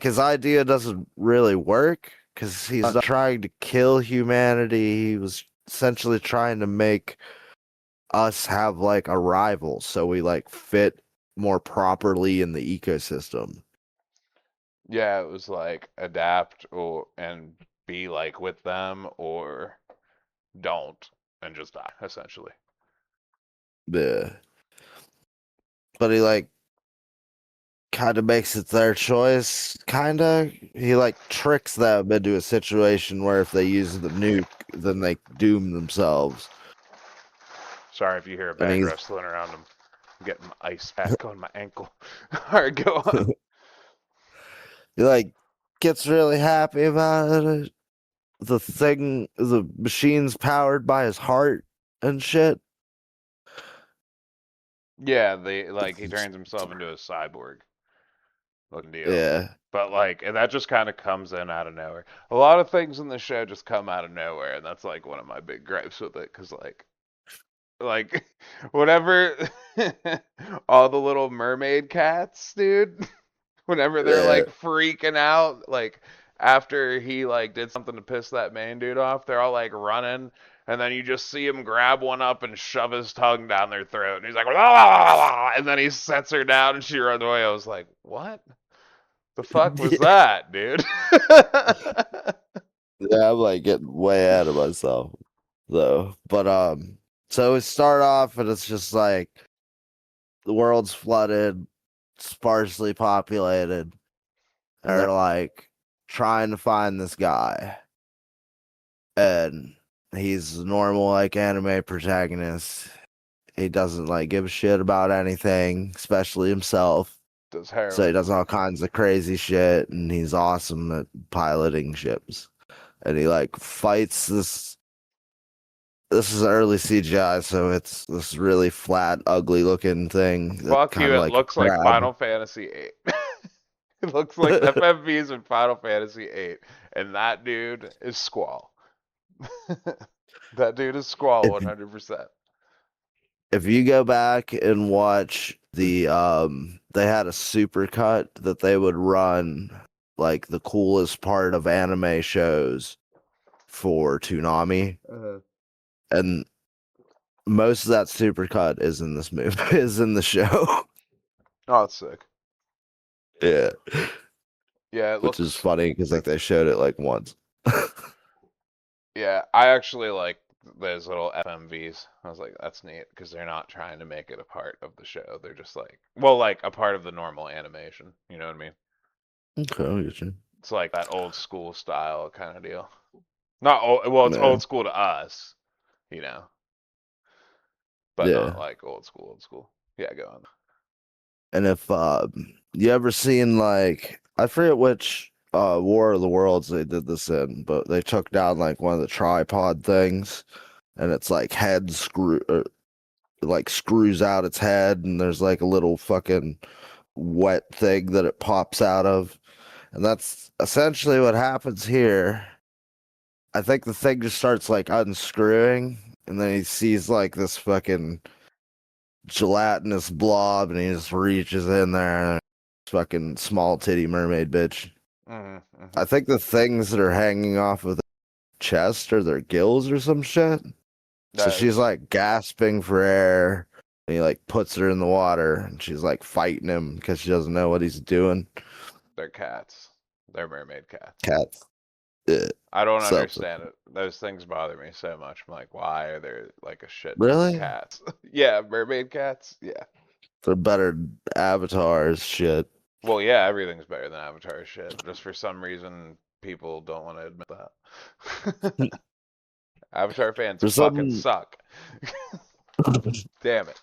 Speaker 2: his idea doesn't really work because he's not trying to kill humanity. He was essentially trying to make us have like a rival, so we like fit more properly in the ecosystem.
Speaker 1: Yeah, it was like adapt or and be like with them or don't and just die essentially.
Speaker 2: Yeah. But he like kind of makes it their choice, kind of. He like tricks them into a situation where if they use the nuke, then they doom themselves.
Speaker 1: Sorry if you hear a
Speaker 2: And
Speaker 1: bag
Speaker 2: he's
Speaker 1: rustling around him. I'm getting my ice pack on my ankle. All right, go on.
Speaker 2: he like gets really happy about it. The machine's powered by his heart and shit.
Speaker 1: Yeah, they like he turns himself into a cyborg looking deal.
Speaker 2: Yeah.
Speaker 1: But like, and that just kind of comes in out of nowhere. A lot of things in the show just come out of nowhere, and that's like one of my big gripes with it, because like whatever, all the little mermaid cats, dude. Whenever they're
Speaker 2: Yeah.
Speaker 1: like freaking out, like after he like did something to piss that main dude off, they're all like running, and then you just see him grab one up and shove his tongue down their throat, and he's like, "Ah!" And then he sets her down, and she runs away. I was like, what the fuck was
Speaker 2: Yeah.
Speaker 1: that, dude?
Speaker 2: Yeah, I'm like getting way ahead of myself though. But so we start off and it's just like the world's flooded, sparsely populated, and they're like trying to find this guy. And he's a normal like anime protagonist. He doesn't like give a shit about anything, especially himself.
Speaker 1: Does
Speaker 2: So he
Speaker 1: heroin.
Speaker 2: does all kinds of crazy shit and he's awesome at piloting ships. And he like fights this is early CGI, so it's this really flat, ugly looking thing that
Speaker 1: Fuck
Speaker 2: kind
Speaker 1: you,
Speaker 2: of
Speaker 1: it
Speaker 2: like a
Speaker 1: looks like
Speaker 2: crab.
Speaker 1: Final Fantasy VIII. It looks like the FMVs in Final Fantasy VIII, and that dude is Squall. That dude is Squall
Speaker 2: if
Speaker 1: 100%.
Speaker 2: if you go back and watch they had a super cut that they would run like the coolest part of anime shows for Toonami, and most of that super cut is in this movie is in the show.
Speaker 1: Oh, that's sick.
Speaker 2: Yeah,
Speaker 1: Yeah, it
Speaker 2: which is
Speaker 1: looks.
Speaker 2: funny because like they showed it like once.
Speaker 1: Yeah, I actually like those little FMVs. I was like, that's neat because they're not trying to make it a part of the show. They're just like, well, like a part of the normal animation. You know what I mean?
Speaker 2: Okay, I get you.
Speaker 1: It's like that old school style kind of deal. Not old, well, it's
Speaker 2: Yeah,
Speaker 1: old school to us, you know, but not
Speaker 2: yeah.
Speaker 1: like old school, old school. Yeah, go on.
Speaker 2: And if you ever seen like I forget which War of the Worlds they did this in, but they took down like one of the tripod things and it's like head screw like screws out its head and there's like a little fucking wet thing that it pops out of. And that's essentially what happens here. I think the thing just starts like unscrewing and then he sees like this fucking gelatinous blob and he just reaches in there and fucking small titty mermaid bitch. I
Speaker 1: Mm-hmm.
Speaker 2: think the things that are hanging off of the chest are their gills or some shit. So
Speaker 1: That
Speaker 2: she's
Speaker 1: is,
Speaker 2: like gasping for air and he like puts her in the water and she's like fighting him because she doesn't know what he's doing.
Speaker 1: they're cats. They're mermaid cats.
Speaker 2: Cats. Yeah,
Speaker 1: I don't
Speaker 2: something.
Speaker 1: understand it. Those things bother me so much. I'm like, why are there like a shit ton of
Speaker 2: Really?
Speaker 1: cats? Yeah, mermaid cats. Yeah.
Speaker 2: They're better avatars shit.
Speaker 1: Well, yeah, everything's better than Avatar shit. Just for some reason, people don't want to admit that. Avatar fans
Speaker 2: For
Speaker 1: fucking
Speaker 2: some
Speaker 1: suck. Damn it.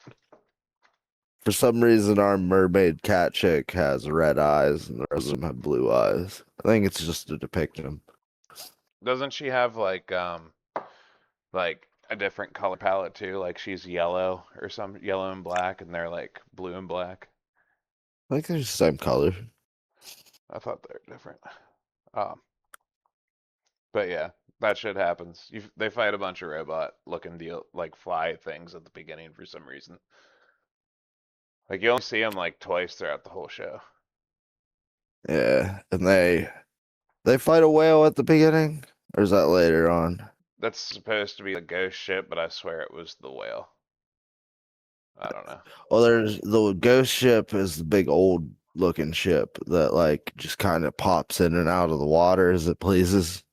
Speaker 2: For some reason, our mermaid cat chick has red eyes, and the rest of them have blue eyes. I think it's just to depict them.
Speaker 1: Doesn't she have like a different color palette too? Like she's yellow or some yellow and black, and they're like blue and black.
Speaker 2: I think they're the same color.
Speaker 1: I thought they were different. Um, but yeah, that shit happens. They fight a bunch of robot looking deal like fly things at the beginning for some reason. Like you only see them like twice throughout the whole show.
Speaker 2: Yeah, and they fight a whale at the beginning, or is that later on?
Speaker 1: That's supposed to be a ghost ship, but I swear it was the whale. I don't know.
Speaker 2: Well, there's the ghost ship is the big old looking ship that like just kind of pops in and out of the water as it pleases.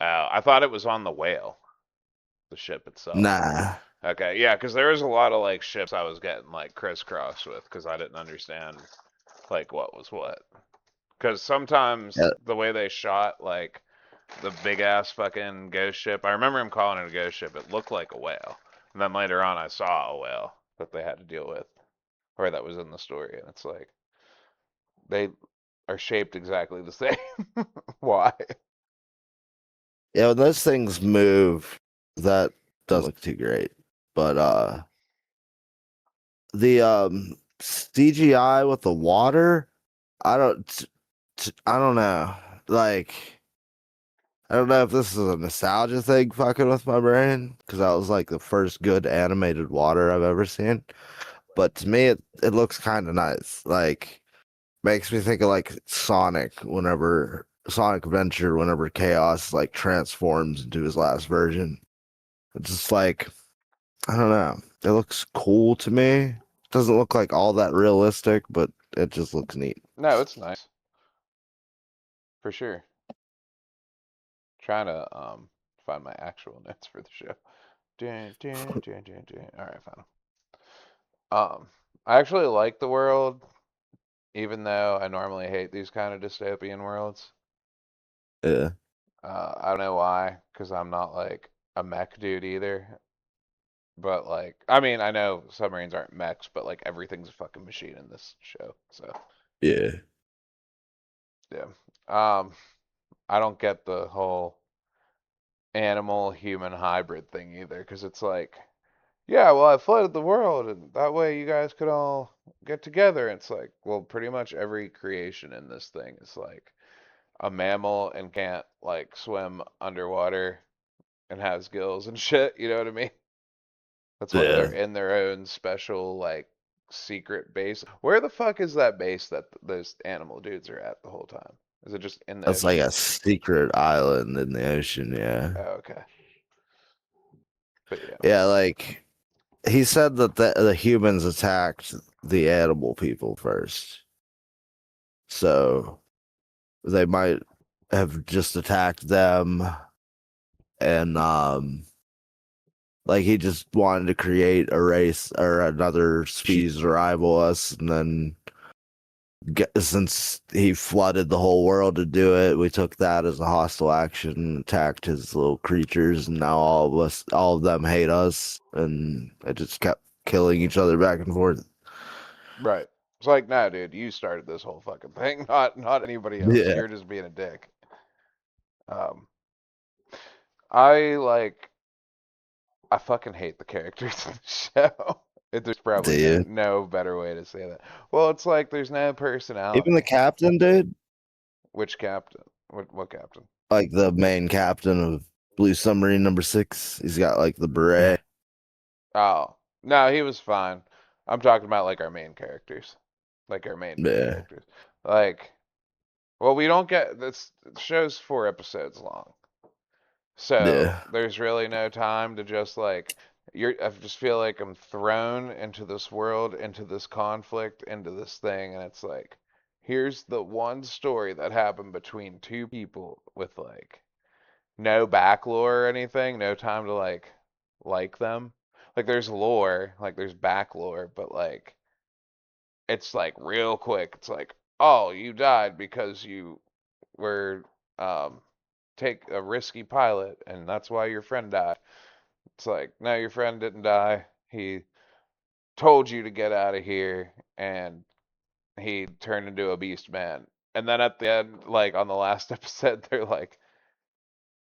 Speaker 1: Oh, I thought it was on the whale, the ship itself.
Speaker 2: Nah.
Speaker 1: Okay, yeah, because there was a lot of like ships I was getting like crisscrossed with because I didn't understand like what was what. Because sometimes
Speaker 2: Yeah,
Speaker 1: the way they shot like the big ass fucking ghost ship, I remember him calling it a ghost ship. It looked like a whale, and then later on I saw a whale that they had to deal with, or that was in the story, and it's like they are shaped exactly the same. Why?
Speaker 2: yeah, when those things move, that doesn't look too great. But the CGI with the water, I don't know. Like I don't know if this is a nostalgia thing fucking with my brain because that was like the first good animated water I've ever seen. But to me, it looks kind of nice. Like makes me think of like Sonic Adventure, whenever Chaos like transforms into his last version. It's just like I don't know. It looks cool to me. It doesn't look like all that realistic, but it just looks neat.
Speaker 1: No, it's nice for sure. Trying to find my actual notes for the show. Dun, dun, dun, dun, dun. All right, found 'em. I actually like the world, even though I normally hate these kind of dystopian worlds.
Speaker 2: Yeah,
Speaker 1: I don't know why, because I'm not like a mech dude either. But like, I mean, I know submarines aren't mechs, but like everything's a fucking machine in this show. So
Speaker 2: yeah,
Speaker 1: yeah. I don't get the whole animal human hybrid thing either, because it's like, yeah, well, I flooded the world, and that way you guys could all get together. And it's like, well, pretty much every creation in this thing is like a mammal and can't like swim underwater and has gills and shit. You know what I mean? That's why they're
Speaker 2: yeah.
Speaker 1: in their own special like secret base. Where the fuck is that base that those animal dudes are at the whole time? Is it just in the
Speaker 2: That's like
Speaker 1: ocean?
Speaker 2: a secret island in the ocean. Yeah,
Speaker 1: Oh, okay. But yeah.
Speaker 2: yeah. Like he said that the humans attacked the animal people first, so they might have just attacked them, and like he just wanted to create a race or another species to rival us, and then since he flooded the whole world to do it, we took that as a hostile action, attacked his little creatures, and now all of them hate us, and it just kept killing each other back and forth.
Speaker 1: Right. It's like, nah, dude, you started this whole fucking thing, not anybody else.
Speaker 2: Yeah,
Speaker 1: You're just being a dick. Um, I like I fucking hate the characters in the show. There's probably no
Speaker 2: dude.
Speaker 1: no better way to say that. Well, it's like there's no
Speaker 2: Even the
Speaker 1: personality.
Speaker 2: captain, dude,
Speaker 1: Which captain? What captain?
Speaker 2: like the main captain of Blue Submarine number 6, he's got like the beret.
Speaker 1: Oh, no, he was fine. I'm talking about like our main characters, like our main
Speaker 2: Yeah,
Speaker 1: characters. Like, well, we don't get this show's 4 episodes long. So
Speaker 2: yeah,
Speaker 1: there's really no time to just like I just feel like I'm thrown into this world, into this conflict, into this thing, and it's like here's the one story that happened between two people with like no back lore or anything, no time to like them. Like there's lore, like there's back lore, but like it's like real quick. It's like, oh, you died because you were um take a risky pilot and that's why your friend died. It's like, no, your friend didn't die. He told you to get out of here and he turned into a beast man. And then at the end, like on the last episode, they're like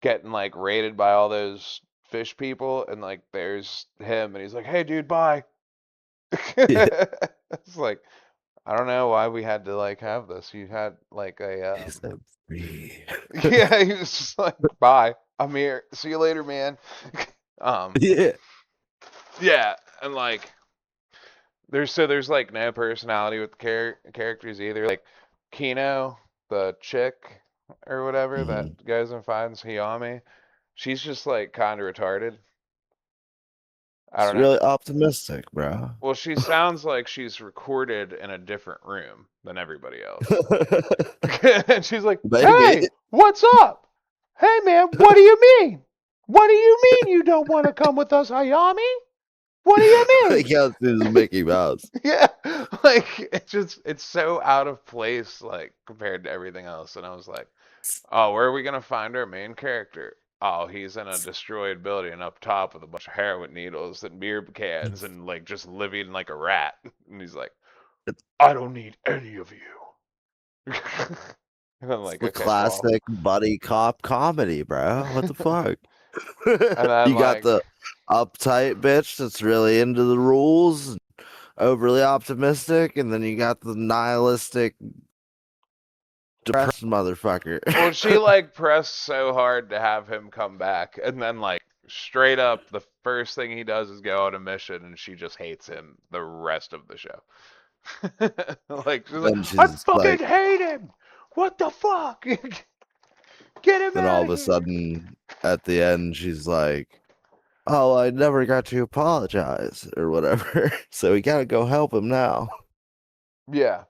Speaker 1: getting like raided by all those fish people and like there's him and he's like, "Hey dude, bye."
Speaker 2: yeah.
Speaker 1: It's like I don't know why we had to like have this. You had like a
Speaker 2: He's so free.
Speaker 1: yeah, he was just like, "Bye. I'm here. See you later, man." Um
Speaker 2: Yeah,
Speaker 1: yeah, and like there's like no personality with the characters either. Like Kino, the chick or whatever that
Speaker 2: mhm.
Speaker 1: goes and finds Hiyami, she's just like kind of retarded. I
Speaker 2: It's
Speaker 1: don't know.
Speaker 2: really optimistic, bro.
Speaker 1: Well, she sounds like she's recorded in a different room than everybody else. And she's like,
Speaker 2: Maybe.
Speaker 1: "Hey, what's up? Hey, man, what do you mean? What do you mean you don't want to come with us, Hayami? What do you
Speaker 2: He
Speaker 1: mean?"
Speaker 2: counts as Mickey Mouse.
Speaker 1: Yeah, like it's so out of place, like compared to everything else. And I was like, "Oh, where are we gonna find our main character? Oh, he's in a destroyed building up top with a bunch of heroin needles and beer cans and like just living like a rat." And he's like,
Speaker 2: It's
Speaker 1: "I don't need any of you." And I'm like,
Speaker 2: the
Speaker 1: "Okay, well."
Speaker 2: classic buddy cop comedy, bro. What the fuck?
Speaker 1: And then
Speaker 2: You got
Speaker 1: like,
Speaker 2: the uptight bitch that's really into the rules, overly optimistic, and then you got the nihilistic, depressed motherfucker.
Speaker 1: well, she like pressed so hard to have him come back, and then like straight up, the first thing he does is go on a mission, and she just hates him the rest of the show. Like she's like,
Speaker 2: Then
Speaker 1: "I
Speaker 2: she's
Speaker 1: fucking
Speaker 2: like,
Speaker 1: hate him. What the fuck? Get him
Speaker 2: then all
Speaker 1: out
Speaker 2: of
Speaker 1: of
Speaker 2: a
Speaker 1: here."
Speaker 2: sudden at the end, she's like, "Oh, I never got to apologize or whatever." So we gotta go help him now.
Speaker 1: Yeah,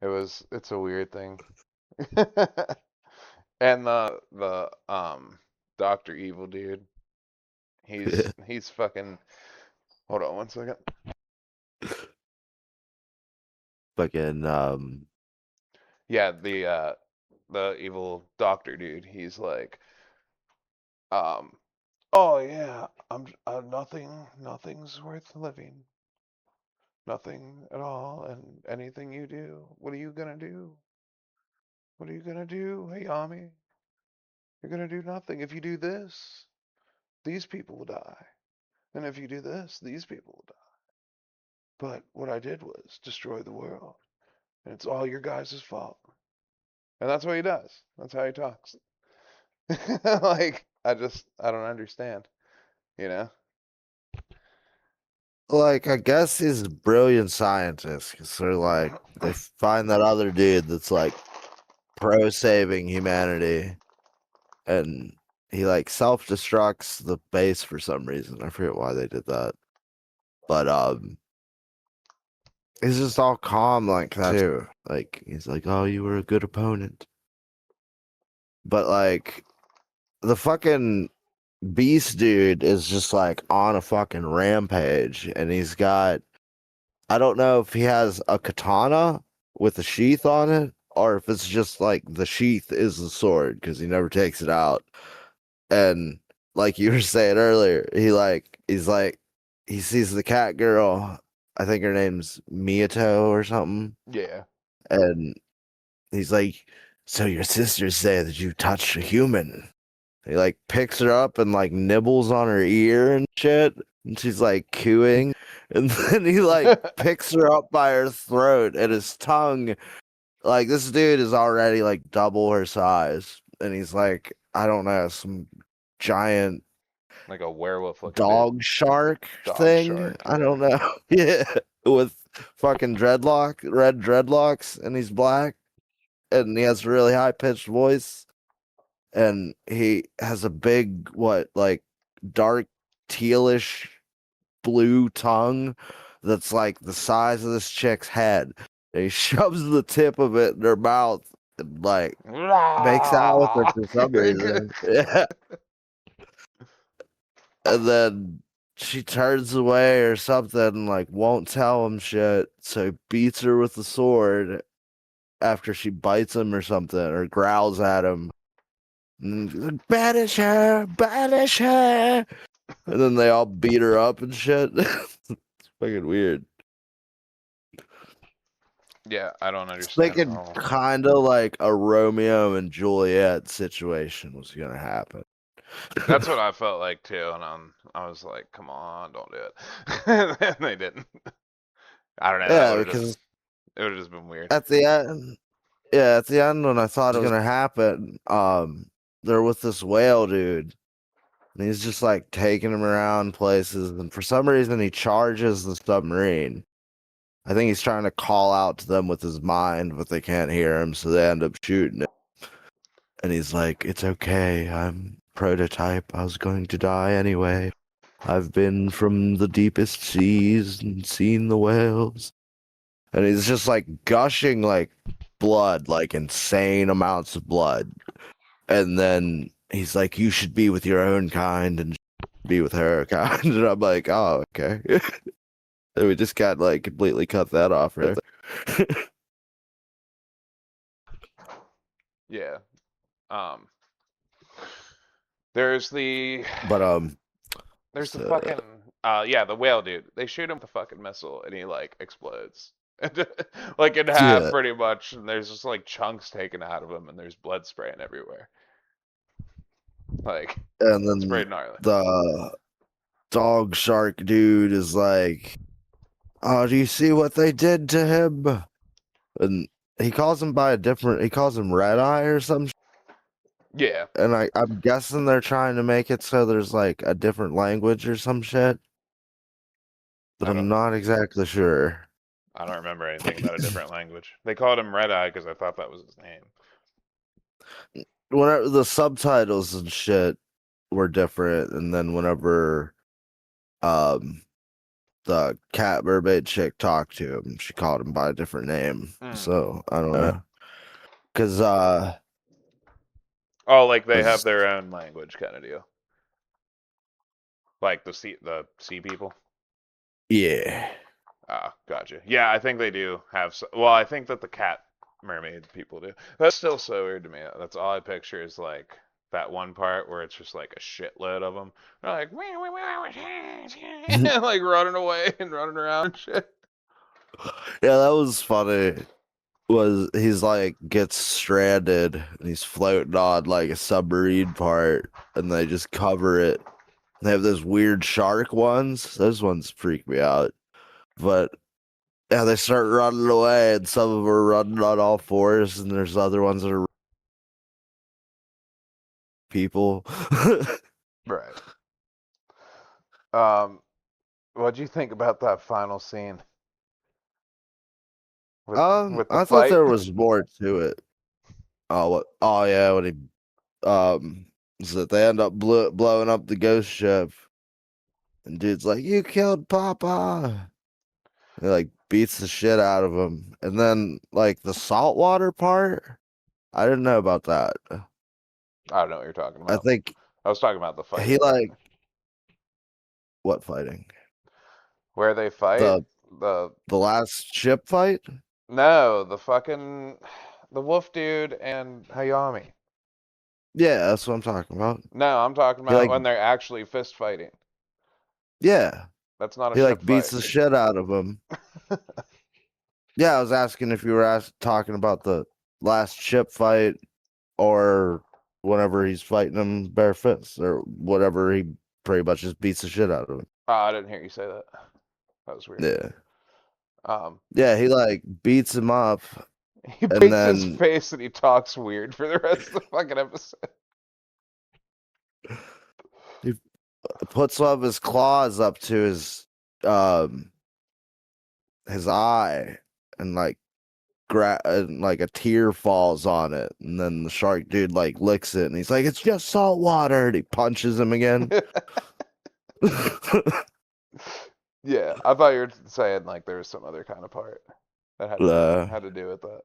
Speaker 1: it's a weird thing. And the Doctor Evil dude, he's fucking. Hold on one second.
Speaker 2: Fucking
Speaker 1: Yeah, the evil doctor dude. He's like, um, "Oh yeah, I'm nothing's worth living, nothing at all, and anything you do, what are you gonna do? What are you gonna do, Hayami? You're gonna do nothing. If you do this, these people will die, and if you do this, these people will die. But what I did was destroy the world, and it's all your guys' fault." And that's what he does. That's how he talks. Like, I don't understand, you know?
Speaker 2: like I guess he's a brilliant scientist because they're like they find that other dude that's like pro saving humanity and he like self destructs the base for some reason. I forget why they did that. But he's just all calm like that too. Like he's like, "Oh, you were a good opponent." But like the fucking beast dude is just like on a fucking rampage and he's got I don't know if he has a katana with a sheath on it or if it's just like the sheath is the sword because he never takes it out. And like you were saying earlier, he's like he sees the cat girl. I think her name's Miyato or something.
Speaker 1: Yeah.
Speaker 2: And he's like, "So your sisters say that you touched a human." He like picks her up and like nibbles on her ear and shit. And she's like cooing. And then he like picks her up by her throat and his tongue. Like this dude is already like double her size. And he's like, I don't know, some giant
Speaker 1: Like a werewolf looking dude.
Speaker 2: dog shark
Speaker 1: Dog
Speaker 2: thing.
Speaker 1: shark,
Speaker 2: I
Speaker 1: yeah.
Speaker 2: don't know. Yeah. With fucking red dreadlocks, and he's black. And he has a really high pitched voice. And he has a big, what, like dark tealish blue tongue that's like the size of this chick's head. And he shoves the tip of it in her mouth and like makes out with her for some reason. Yeah. And then she turns away or something, and, like won't tell him shit. So he beats her with the sword after she bites him or something or growls at him. And he's like, "Banish her, banish her." And then they all beat her up and shit. It's fucking weird.
Speaker 1: Yeah, I don't
Speaker 2: It's
Speaker 1: understand the
Speaker 2: thinking
Speaker 1: whole.
Speaker 2: kind of like a Romeo and Juliet situation was gonna happen.
Speaker 1: That's what I felt like too, and I was like, "Come on, don't do it." And they didn't. I don't know. That
Speaker 2: Yeah,
Speaker 1: would have just
Speaker 2: because
Speaker 1: it would have just been weird.
Speaker 2: at the end, yeah, at the end when I thought it was gonna happen, they're with this whale dude, and he's just like taking him around places, and for some reason he charges the submarine. I think he's trying to call out to them with his mind, but they can't hear him, so they end up shooting him. And he's like, "It's okay, I'm prototype. I was going to die anyway." I've been from the deepest seas and seen the whales. And he's just like gushing like blood, like insane amounts of blood. And then he's like, you should be with your own kind and be with her kind. And I'm like, oh, okay. And we just got like completely cut that off right there.
Speaker 1: Yeah. Um, there's the
Speaker 2: But
Speaker 1: there's the
Speaker 2: so,
Speaker 1: fucking yeah, the whale dude. They shoot him with a fucking missile and he like explodes. Like in half
Speaker 2: yeah.
Speaker 1: pretty much, and there's just like chunks taken out of him and there's blood spraying everywhere. Like
Speaker 2: And
Speaker 1: it's
Speaker 2: then
Speaker 1: pretty gnarly.
Speaker 2: the dog shark dude is like, oh, do you see what they did to him? And he calls him by a different, he calls him Red Eye or some
Speaker 1: Yeah.
Speaker 2: and I'm guessing they're trying to make it so there's like a different language or some shit, but
Speaker 1: I
Speaker 2: I'm
Speaker 1: don't
Speaker 2: not exactly sure.
Speaker 1: I don't remember anything about a different language. They called him Red Eye because I thought that was his name.
Speaker 2: Whenever the subtitles and shit were different, and then whenever um the cat mermaid chick talked to him, she called him by a different name.
Speaker 1: Mm.
Speaker 2: So I don't know. Cause
Speaker 1: Oh, like they have
Speaker 2: 'cause,
Speaker 1: their own language kind of deal. Like the sea people.
Speaker 2: yeah.
Speaker 1: Ah, gotcha. Yeah, I think they do have. Well, I think that the cat mermaid people do. That's still so weird to me. That's all I picture is like that one part where it's just like a shitload of them. They're like,
Speaker 2: Yeah,
Speaker 1: like running away and running around and shit.
Speaker 2: that was funny. Was he's like gets stranded and he's floating on like a submarine part and they just cover it. They have those weird shark ones. Those ones freak me out. But yeah, they start running away and some of them are running on all fours and there's other ones that are people.
Speaker 1: Right. Um, what'd you think about that final scene with the
Speaker 2: I thought
Speaker 1: fight?
Speaker 2: there was more to it. Oh, what? Oh, yeah, when he is that they end up blowing up the ghost ship, and dude's like, "You killed Papa." He like beats the shit out of him, and then like the saltwater part, I didn't know about that.
Speaker 1: I don't know what you're talking
Speaker 2: I
Speaker 1: about.
Speaker 2: think
Speaker 1: I was talking about the fight
Speaker 2: he
Speaker 1: part.
Speaker 2: like what fighting
Speaker 1: Where they fight
Speaker 2: the
Speaker 1: the
Speaker 2: the last ship fight.
Speaker 1: no, the fucking the wolf dude and Hayami.
Speaker 2: Yeah, that's what I'm talking about.
Speaker 1: No, I'm talking
Speaker 2: He
Speaker 1: about
Speaker 2: like
Speaker 1: when they're actually fist fighting.
Speaker 2: yeah,
Speaker 1: That's not a
Speaker 2: he
Speaker 1: ship
Speaker 2: like beats
Speaker 1: fight.
Speaker 2: the shit out of him. Yeah, I was asking if you were talking about the last ship fight or whenever he's fighting him bare fists or whatever, he pretty much just beats the shit out of him.
Speaker 1: Oh, I didn't hear you say that. That was weird.
Speaker 2: Yeah.
Speaker 1: Um,
Speaker 2: Yeah, he like beats him up
Speaker 1: he
Speaker 2: and
Speaker 1: paints his
Speaker 2: then
Speaker 1: face and he talks weird for the rest of the fucking episode.
Speaker 2: he puts one of his claws up to um his eye and like and like a tear falls on it and then the shark dude like licks it and he's like it's just salt water and he punches him again.
Speaker 1: Yeah, I thought you were saying like there was some other kind of part that
Speaker 2: uh,
Speaker 1: had to do with that.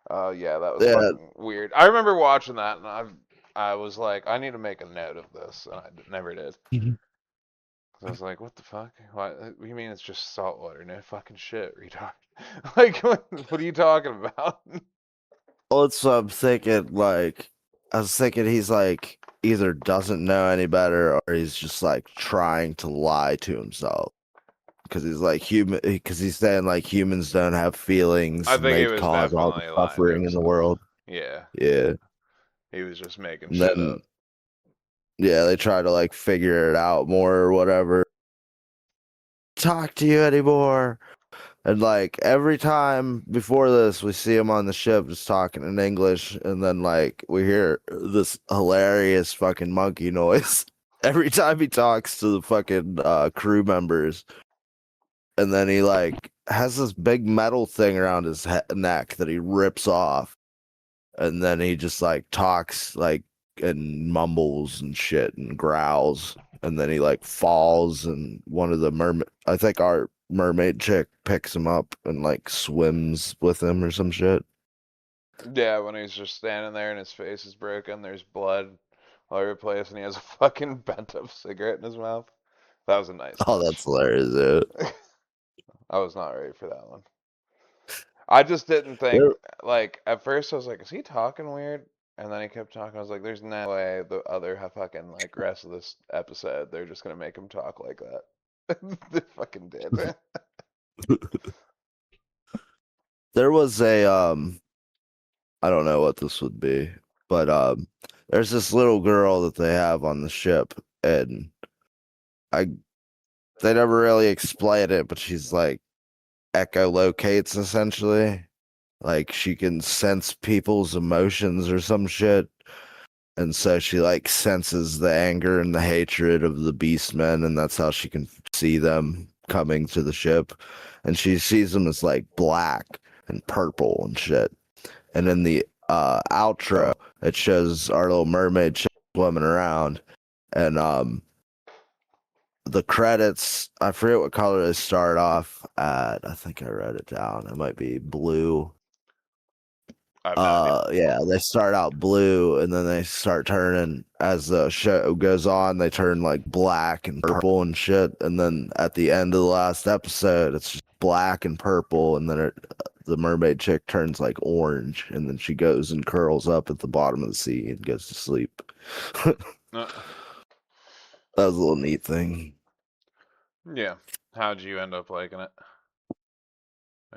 Speaker 1: Oh yeah, that was
Speaker 2: yeah.
Speaker 1: fucking weird. I remember watching that and I was like, I need to make a note of this, and I never did. 'Cause I was like, what the fuck? What do you mean it's just salt water? No fucking shit, retard. Like, what are you talking about?
Speaker 2: Well, that's what I'm thinking. Like, I was thinking he's like either doesn't know any better or he's just like trying to lie to himself because he's like human. Because he's saying like humans don't have feelings
Speaker 1: I
Speaker 2: and
Speaker 1: think he
Speaker 2: they
Speaker 1: was
Speaker 2: cause all the
Speaker 1: definitely lying to
Speaker 2: suffering in the
Speaker 1: himself.
Speaker 2: world.
Speaker 1: Yeah,
Speaker 2: Yeah,
Speaker 1: he was just making
Speaker 2: and
Speaker 1: shit
Speaker 2: then
Speaker 1: up.
Speaker 2: yeah, they try to like figure it out more or whatever. Talk to you anymore. And like every time before this, we see him on the ship just talking in English, and then like we hear this hilarious fucking monkey noise every time he talks to the fucking crew members. And then he like has this big metal thing around his neck that he rips off, and then he just like talks like and mumbles and shit and growls. and then he like falls, and one of the mermaid, I think our mermaid chick picks him up and like swims with him or some shit.
Speaker 1: Yeah, when he's just standing there and his face is broken, there's blood all over the place, and he has a fucking bent up cigarette in his mouth. That was a nice
Speaker 2: Oh, that's
Speaker 1: touch.
Speaker 2: hilarious, dude.
Speaker 1: I was not ready for that one. I just didn't think,
Speaker 2: There,
Speaker 1: like, at first I was like, is he talking weird? And then he kept talking. I was like, there's no way the other fucking, like, rest of this episode, they're just gonna make him talk like that. They fucking did.
Speaker 2: there was a I don't know what this would be, but there's this little girl that they have on the ship, and I they never really explain it, but she's like echolocates essentially. Like she can sense people's emotions or some shit. And so she like senses the anger and the hatred of the beastmen, and that's how she can see them coming to the ship. And she sees them as like black and purple and shit. And in the outro, it shows our little mermaid chick swimming around, and the credits, I forget what color they start off at. I think I wrote it down. It might be blue.
Speaker 1: I have no idea.
Speaker 2: Yeah, they start out blue and then they start turning as the show goes on, they turn like black and purple and shit. And then at the end of the last episode, it's just black and purple, and then the mermaid chick turns like orange, and then she goes and curls up at the bottom of the sea and goes to sleep. That
Speaker 1: Uh,
Speaker 2: was a little neat thing.
Speaker 1: yeah. How'd you end up liking it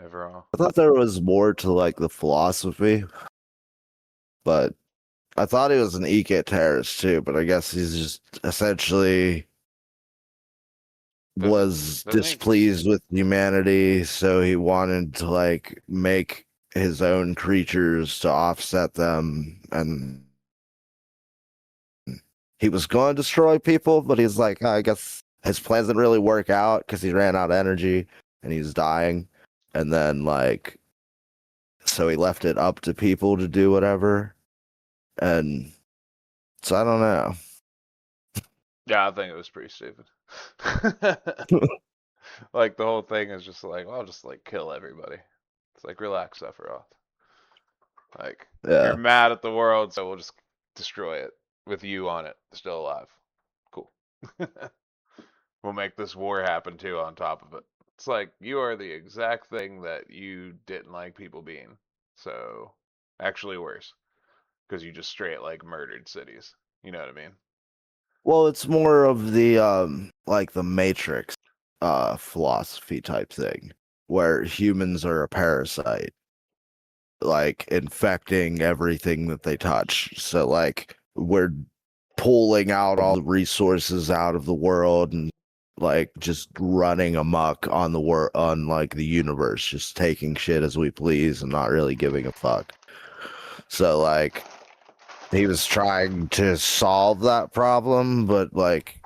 Speaker 1: overall?
Speaker 2: I thought there was more to like the philosophy, but I thought he was an eco terrorist too, but I guess he's just essentially
Speaker 1: Doesn't
Speaker 2: was
Speaker 1: doesn't he?
Speaker 2: displeased with humanity, so he wanted to like make his own creatures to offset them, and he was going to destroy people, but he's like, I guess his plans didn't really work out because he ran out of energy and he's dying. And then like so he left it up to people to do whatever. And so I don't know.
Speaker 1: Yeah, I think it was pretty stupid. Like the whole thing is just like, well, I'll just like kill everybody. It's like relax, Sephiroth. Like you're
Speaker 2: Yeah.
Speaker 1: mad at the world, so we'll just destroy it with you on it, still alive. Cool. We'll make this war happen too on top of it. It's like you are the exact thing that you didn't like people being. So actually worse, because you just straight like murdered cities. You know what I mean?
Speaker 2: Well, it's more of the like the Matrix philosophy type thing where humans are a parasite, like infecting everything that they touch. So like we're pulling out all the resources out of the world and like just running amok on the world, on like the universe, just taking shit as we please and not really giving a fuck. So like he was trying to solve that problem, but like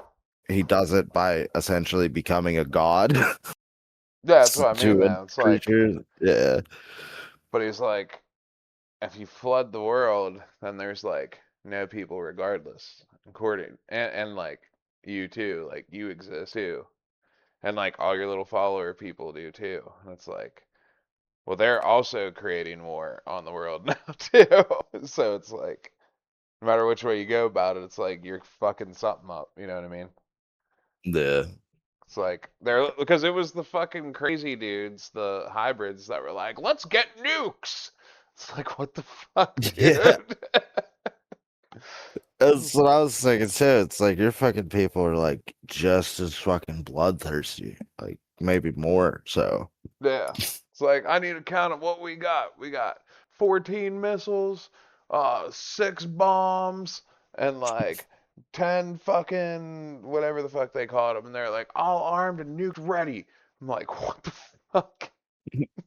Speaker 2: he does it by essentially becoming a god
Speaker 1: Yeah, that's what I mean,
Speaker 2: to
Speaker 1: man. It's like,
Speaker 2: creatures. Yeah.
Speaker 1: but he's like, if you flood the world, then there's like no people regardless, according and like you too, like you exist too, and like all your little follower people do too. And it's like, well, they're also creating war on the world now too. So it's like, no matter which way you go about it, it's like you're fucking something up. You know what I mean?
Speaker 2: Yeah.
Speaker 1: It's like they're because it was the fucking crazy dudes, the hybrids that were like, let's get nukes. It's like, what the fuck,
Speaker 2: Yeah.
Speaker 1: dude?
Speaker 2: That's what I was thinking too. It's like your fucking people are like just as fucking bloodthirsty, like maybe more. So
Speaker 1: Yeah. It's like I need to count of what we got. We got 14 missiles, 6 bombs, and like 10 fucking whatever the fuck they called them. And they're like all armed and nukes ready. I'm like, what the fuck?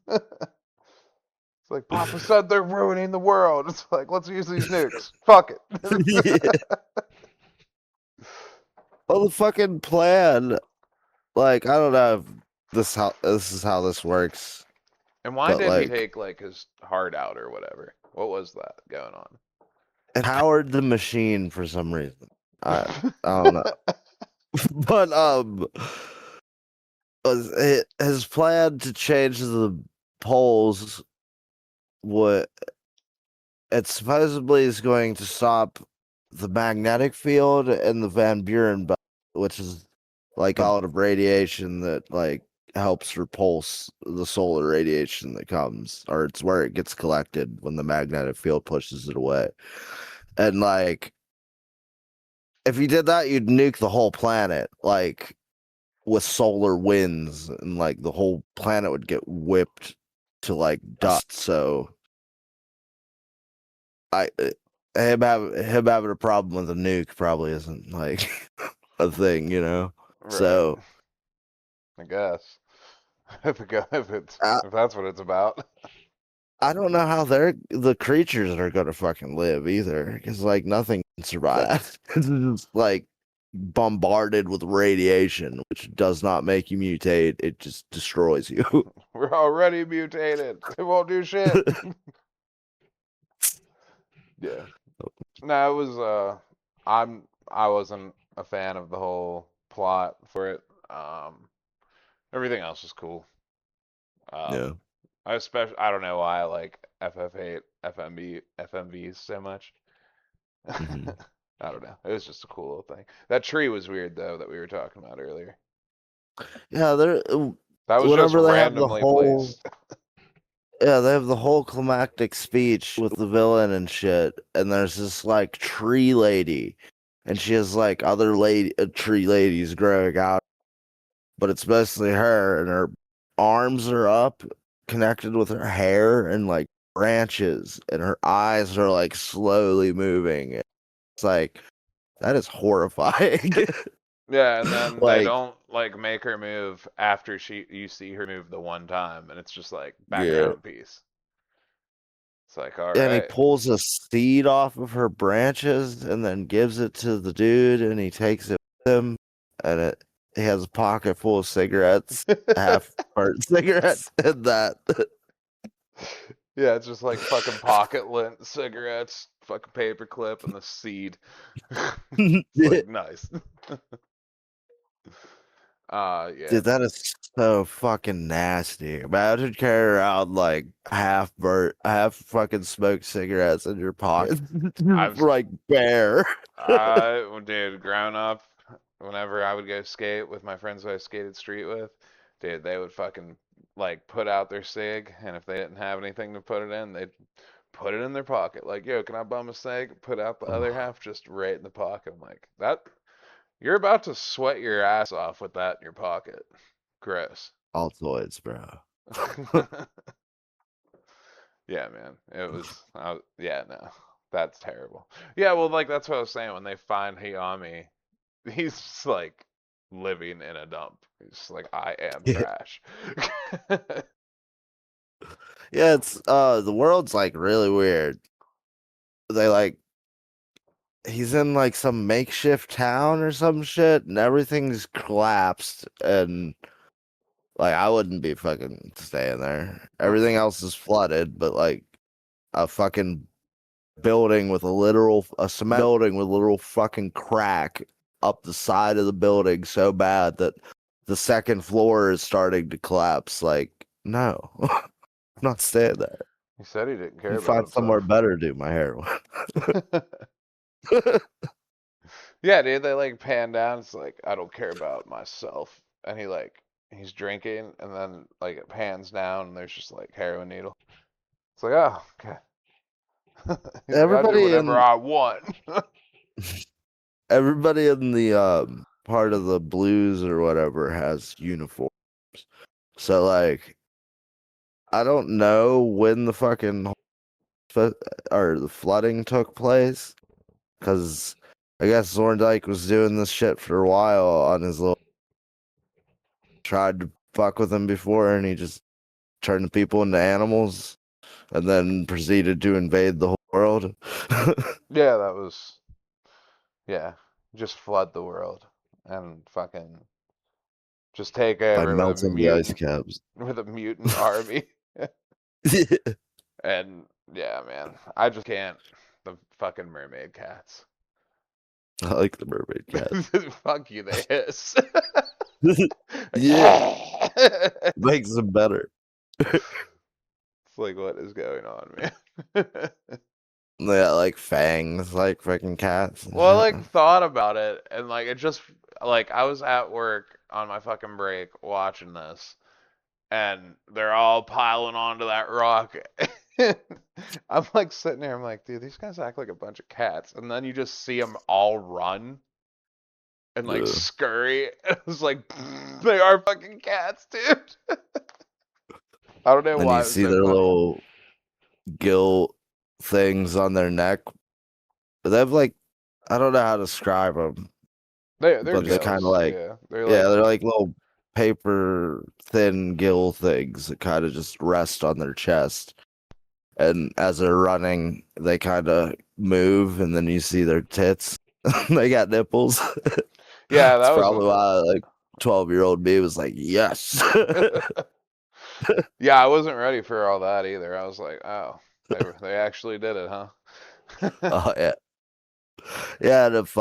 Speaker 1: It's like Papa said they're ruining the world. It's like let's use these nukes. Fuck
Speaker 2: yeah.
Speaker 1: it.
Speaker 2: Well, the fucking plan, like I don't know if this is how this works,
Speaker 1: And why
Speaker 2: but
Speaker 1: did he
Speaker 2: like
Speaker 1: take like his heart out or whatever? What was that going on?
Speaker 2: it powered the machine for some reason. I I don't know. But his plan to change the poles, what it supposedly is going to stop the magnetic field and the Van Buren belt, which is like out of radiation that like helps repulse the solar radiation that comes, or it's where it gets collected when the magnetic field pushes it away. And like, if you did that, you'd nuke the whole planet, like with solar winds, and like the whole planet would get whipped to like dust. So I him having a problem with a nuke probably isn't like a thing, you know.
Speaker 1: Right.
Speaker 2: So
Speaker 1: I guess.
Speaker 2: I
Speaker 1: If that's what it's about.
Speaker 2: I don't know how the creatures are gonna fucking live either, because like nothing can survive that. It's just like bombarded with radiation, which does not make you mutate; it just destroys you.
Speaker 1: We're already mutated. It won't do shit. Yeah. No, it was I wasn't a fan of the whole plot for it. Everything else was cool.
Speaker 2: Yeah.
Speaker 1: I don't know why I like FF8, FMVs so much.
Speaker 2: Hmm.
Speaker 1: I don't know. It was just a cool little thing. That tree was weird though that we were talking about earlier.
Speaker 2: Yeah,
Speaker 1: That was just
Speaker 2: whenever they have the
Speaker 1: randomly
Speaker 2: whole
Speaker 1: placed.
Speaker 2: yeah, they have the whole climactic speech with the villain and shit, and there's this like tree lady, and she has like other tree ladies growing out, but it's mostly her, and her arms are up, connected with her hair and like branches, and her eyes are like slowly moving. It's like that is horrifying.
Speaker 1: Yeah, and then they
Speaker 2: Like,
Speaker 1: don't like make her move after you see her move the one time, and it's just like
Speaker 2: yeah.
Speaker 1: background piece. It's like, all
Speaker 2: And he
Speaker 1: right.
Speaker 2: pulls a seed off of her branches and then gives it to the dude, and he takes it with him, and he has a pocket full of cigarettes, half burnt cigarettes, and that.
Speaker 1: Yeah, it's just like fucking pocket lint, cigarettes, fucking paperclip, and the seed. It's like nice. Yeah.
Speaker 2: Dude, that is so fucking nasty. Imagine carrying around like half burnt, half fucking smoked cigarettes in your pocket,
Speaker 1: I've
Speaker 2: like bear.
Speaker 1: Dude, growing up, whenever I would go skate with my friends who I skated street with, dude, they would fucking like put out their cig, and if they didn't have anything to put it in, they'd put it in their pocket. Like, yo, can I bum a cig? Put out the other half just right in the pocket. I'm like, that you're about to sweat your ass off with that in your pocket. Gross.
Speaker 2: Altoids, bro.
Speaker 1: Yeah, man. Yeah, no. That's terrible. Yeah, well, like that's what I was saying. When they find Hayami, he's just like living in a dump. He's just like, I am
Speaker 2: Yeah,
Speaker 1: trash.
Speaker 2: yeah. It's the world's like really weird. They like he's in like some makeshift town or some shit, and everything's collapsed, and like I wouldn't be fucking staying there. Everything else is flooded, but like a fucking a cement building with a literal fucking crack up the side of the building so bad that the second floor is starting to collapse. Like, no, I'm not staying there.
Speaker 1: He said he didn't care
Speaker 2: You
Speaker 1: about
Speaker 2: find somewhere
Speaker 1: himself.
Speaker 2: better to do my hair.
Speaker 1: Yeah, dude, they like pan down. It's like, I don't care about myself. And he's drinking, and then like it pans down, and there's just like heroin needle. It's like, oh, okay. He's like, I do
Speaker 2: everybody
Speaker 1: whatever
Speaker 2: in
Speaker 1: I want.
Speaker 2: everybody in the part of the blues or whatever has uniforms. So like I don't know when the fucking or the flooding took place, because I guess Zorndike was doing this shit for a while on his little tried to fuck with him before, and he just turned the people into animals and then proceeded to invade the whole world.
Speaker 1: Yeah, that was yeah. Just flood the world and fucking just take
Speaker 2: By
Speaker 1: over
Speaker 2: melting the ice caps.
Speaker 1: with a mutant army. And yeah, man, I just can't. The fucking mermaid cats.
Speaker 2: I like the mermaid cat.
Speaker 1: Fuck you, they hiss.
Speaker 2: Yeah,
Speaker 1: It's
Speaker 2: makes them better.
Speaker 1: like, what is going on, man?
Speaker 2: They got like fangs, like freaking cats and
Speaker 1: Well, I
Speaker 2: shit.
Speaker 1: like thought about it, and like it just like I was at work on my fucking break watching this, and they're all piling onto that rock. I'm like sitting there, I'm like, dude, these guys act like a bunch of cats, and then you just see them all run and like
Speaker 2: Yeah.
Speaker 1: scurry. It was like, they are fucking cats, dude. I don't know
Speaker 2: And you
Speaker 1: why it was
Speaker 2: see
Speaker 1: so
Speaker 2: their
Speaker 1: funny.
Speaker 2: little gill things on their neck. But they have like, I don't know how to describe them,
Speaker 1: They're
Speaker 2: but they kind of
Speaker 1: gills,
Speaker 2: like,
Speaker 1: yeah. They're
Speaker 2: yeah,
Speaker 1: like,
Speaker 2: they're like little paper thin gill things that kind of just rest on their chest. And as they're running, they kind of move, and then you see their tits. They got nipples.
Speaker 1: yeah,
Speaker 2: It's
Speaker 1: that was.
Speaker 2: probably why like 12-year-old me was like, yes.
Speaker 1: Yeah, I wasn't ready for all that either. I was like, oh, they actually did it, huh?
Speaker 2: Oh yeah. Yeah, and if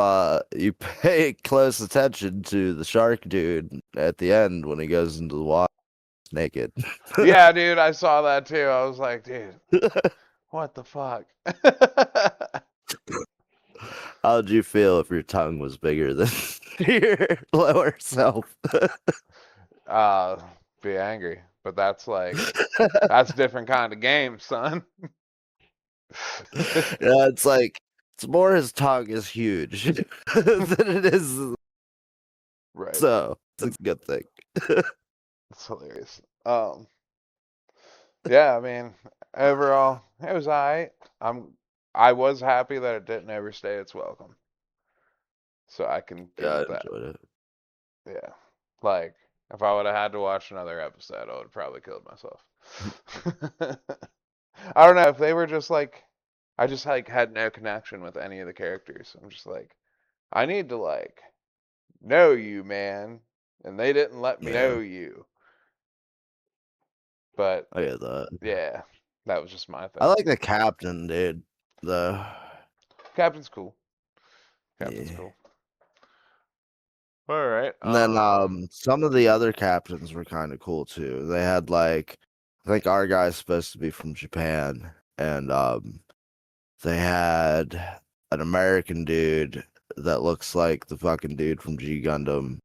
Speaker 2: you pay close attention to the shark dude at the end when he goes into the water naked.
Speaker 1: Yeah, dude, I saw that too. I was like, dude, what the fuck?
Speaker 2: How'd you feel if your tongue was bigger than your lower self?
Speaker 1: uh, be angry, but that's different kind of game, son.
Speaker 2: Yeah, it's like it's more his tongue is huge than it is,
Speaker 1: Right.
Speaker 2: so it's a good thing.
Speaker 1: It's hilarious. Yeah, I mean, overall, it was alright. I was happy that it didn't overstay its welcome, so I can give
Speaker 2: Yeah,
Speaker 1: it
Speaker 2: I
Speaker 1: that.
Speaker 2: enjoyed
Speaker 1: Yeah. Like, if I would have had to watch another episode, I would have probably killed myself.
Speaker 2: it.
Speaker 1: I don't know if they were just like, I just like had no connection with any of the characters. I'm just like, I need to like know you, man, and they didn't let me
Speaker 2: Yeah,
Speaker 1: know you. But
Speaker 2: I get that.
Speaker 1: yeah, that was just my
Speaker 2: I
Speaker 1: thing.
Speaker 2: like the captain, dude. The
Speaker 1: Captain's cool. Captain's
Speaker 2: yeah.
Speaker 1: cool. All right.
Speaker 2: And then some of the other captains were kind of cool too. They had like I think our guy's supposed to be from Japan, and they had an American dude that looks like the fucking dude from G Gundam,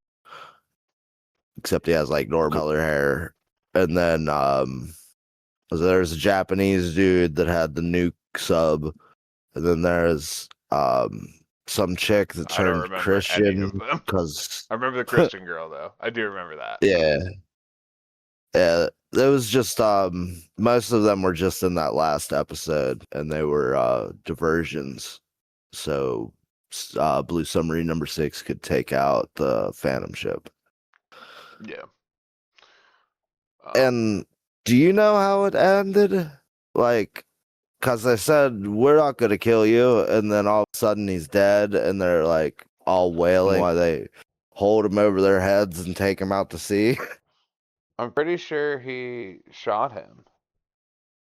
Speaker 2: except he has like normal color hair. And then there's a Japanese dude that had the nuke sub, and then there's some chick that
Speaker 1: I don't
Speaker 2: turned
Speaker 1: remember any of
Speaker 2: Christian
Speaker 1: them.
Speaker 2: because
Speaker 1: I remember the Christian girl though. I do remember that.
Speaker 2: yeah. Yeah, it was just most of them were just in that last episode and they were diversions. So Blue Submarine number 6 could take out the Phantom ship.
Speaker 1: Yeah. Um,
Speaker 2: And do you know how it ended? Like, cause they said we're not gonna kill you, and then all of a sudden he's dead, and they're like all wailing while they hold him over their heads and take him out to sea.
Speaker 1: I'm pretty sure he shot him.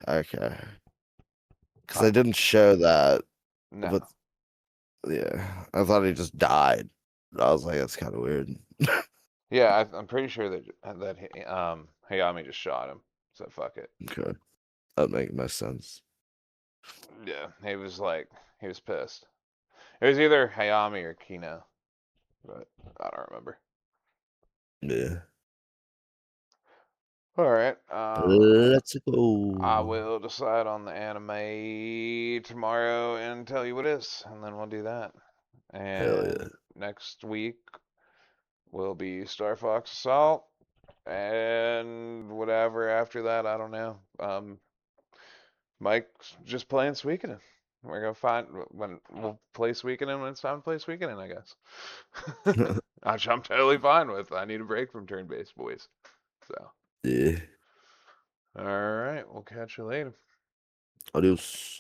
Speaker 2: Okay, because
Speaker 1: Uh,
Speaker 2: they didn't show that, but
Speaker 1: no.
Speaker 2: yeah, I thought he just died. I was like, that's kind of weird.
Speaker 1: Yeah, I'm pretty sure that Hayami just shot him. So fuck it.
Speaker 2: Okay, that makes my sense.
Speaker 1: Yeah, he was pissed. It was either Hayami or Kino, but I don't remember.
Speaker 2: Yeah,
Speaker 1: All right.
Speaker 2: let's
Speaker 1: I
Speaker 2: go.
Speaker 1: will decide on the anime tomorrow and tell you what it is, and then we'll do that.
Speaker 2: Hell yeah.
Speaker 1: And next week will be Star Fox Assault, and whatever after that, I don't know. Mike's just playing Suikoden. We're gonna find when we'll play Suikoden when it's time to play Suikoden, I guess. Which I'm totally fine with. I need a break from turn-based boys. So,
Speaker 2: Yeah.
Speaker 1: all right, we'll catch you later.
Speaker 2: Adios.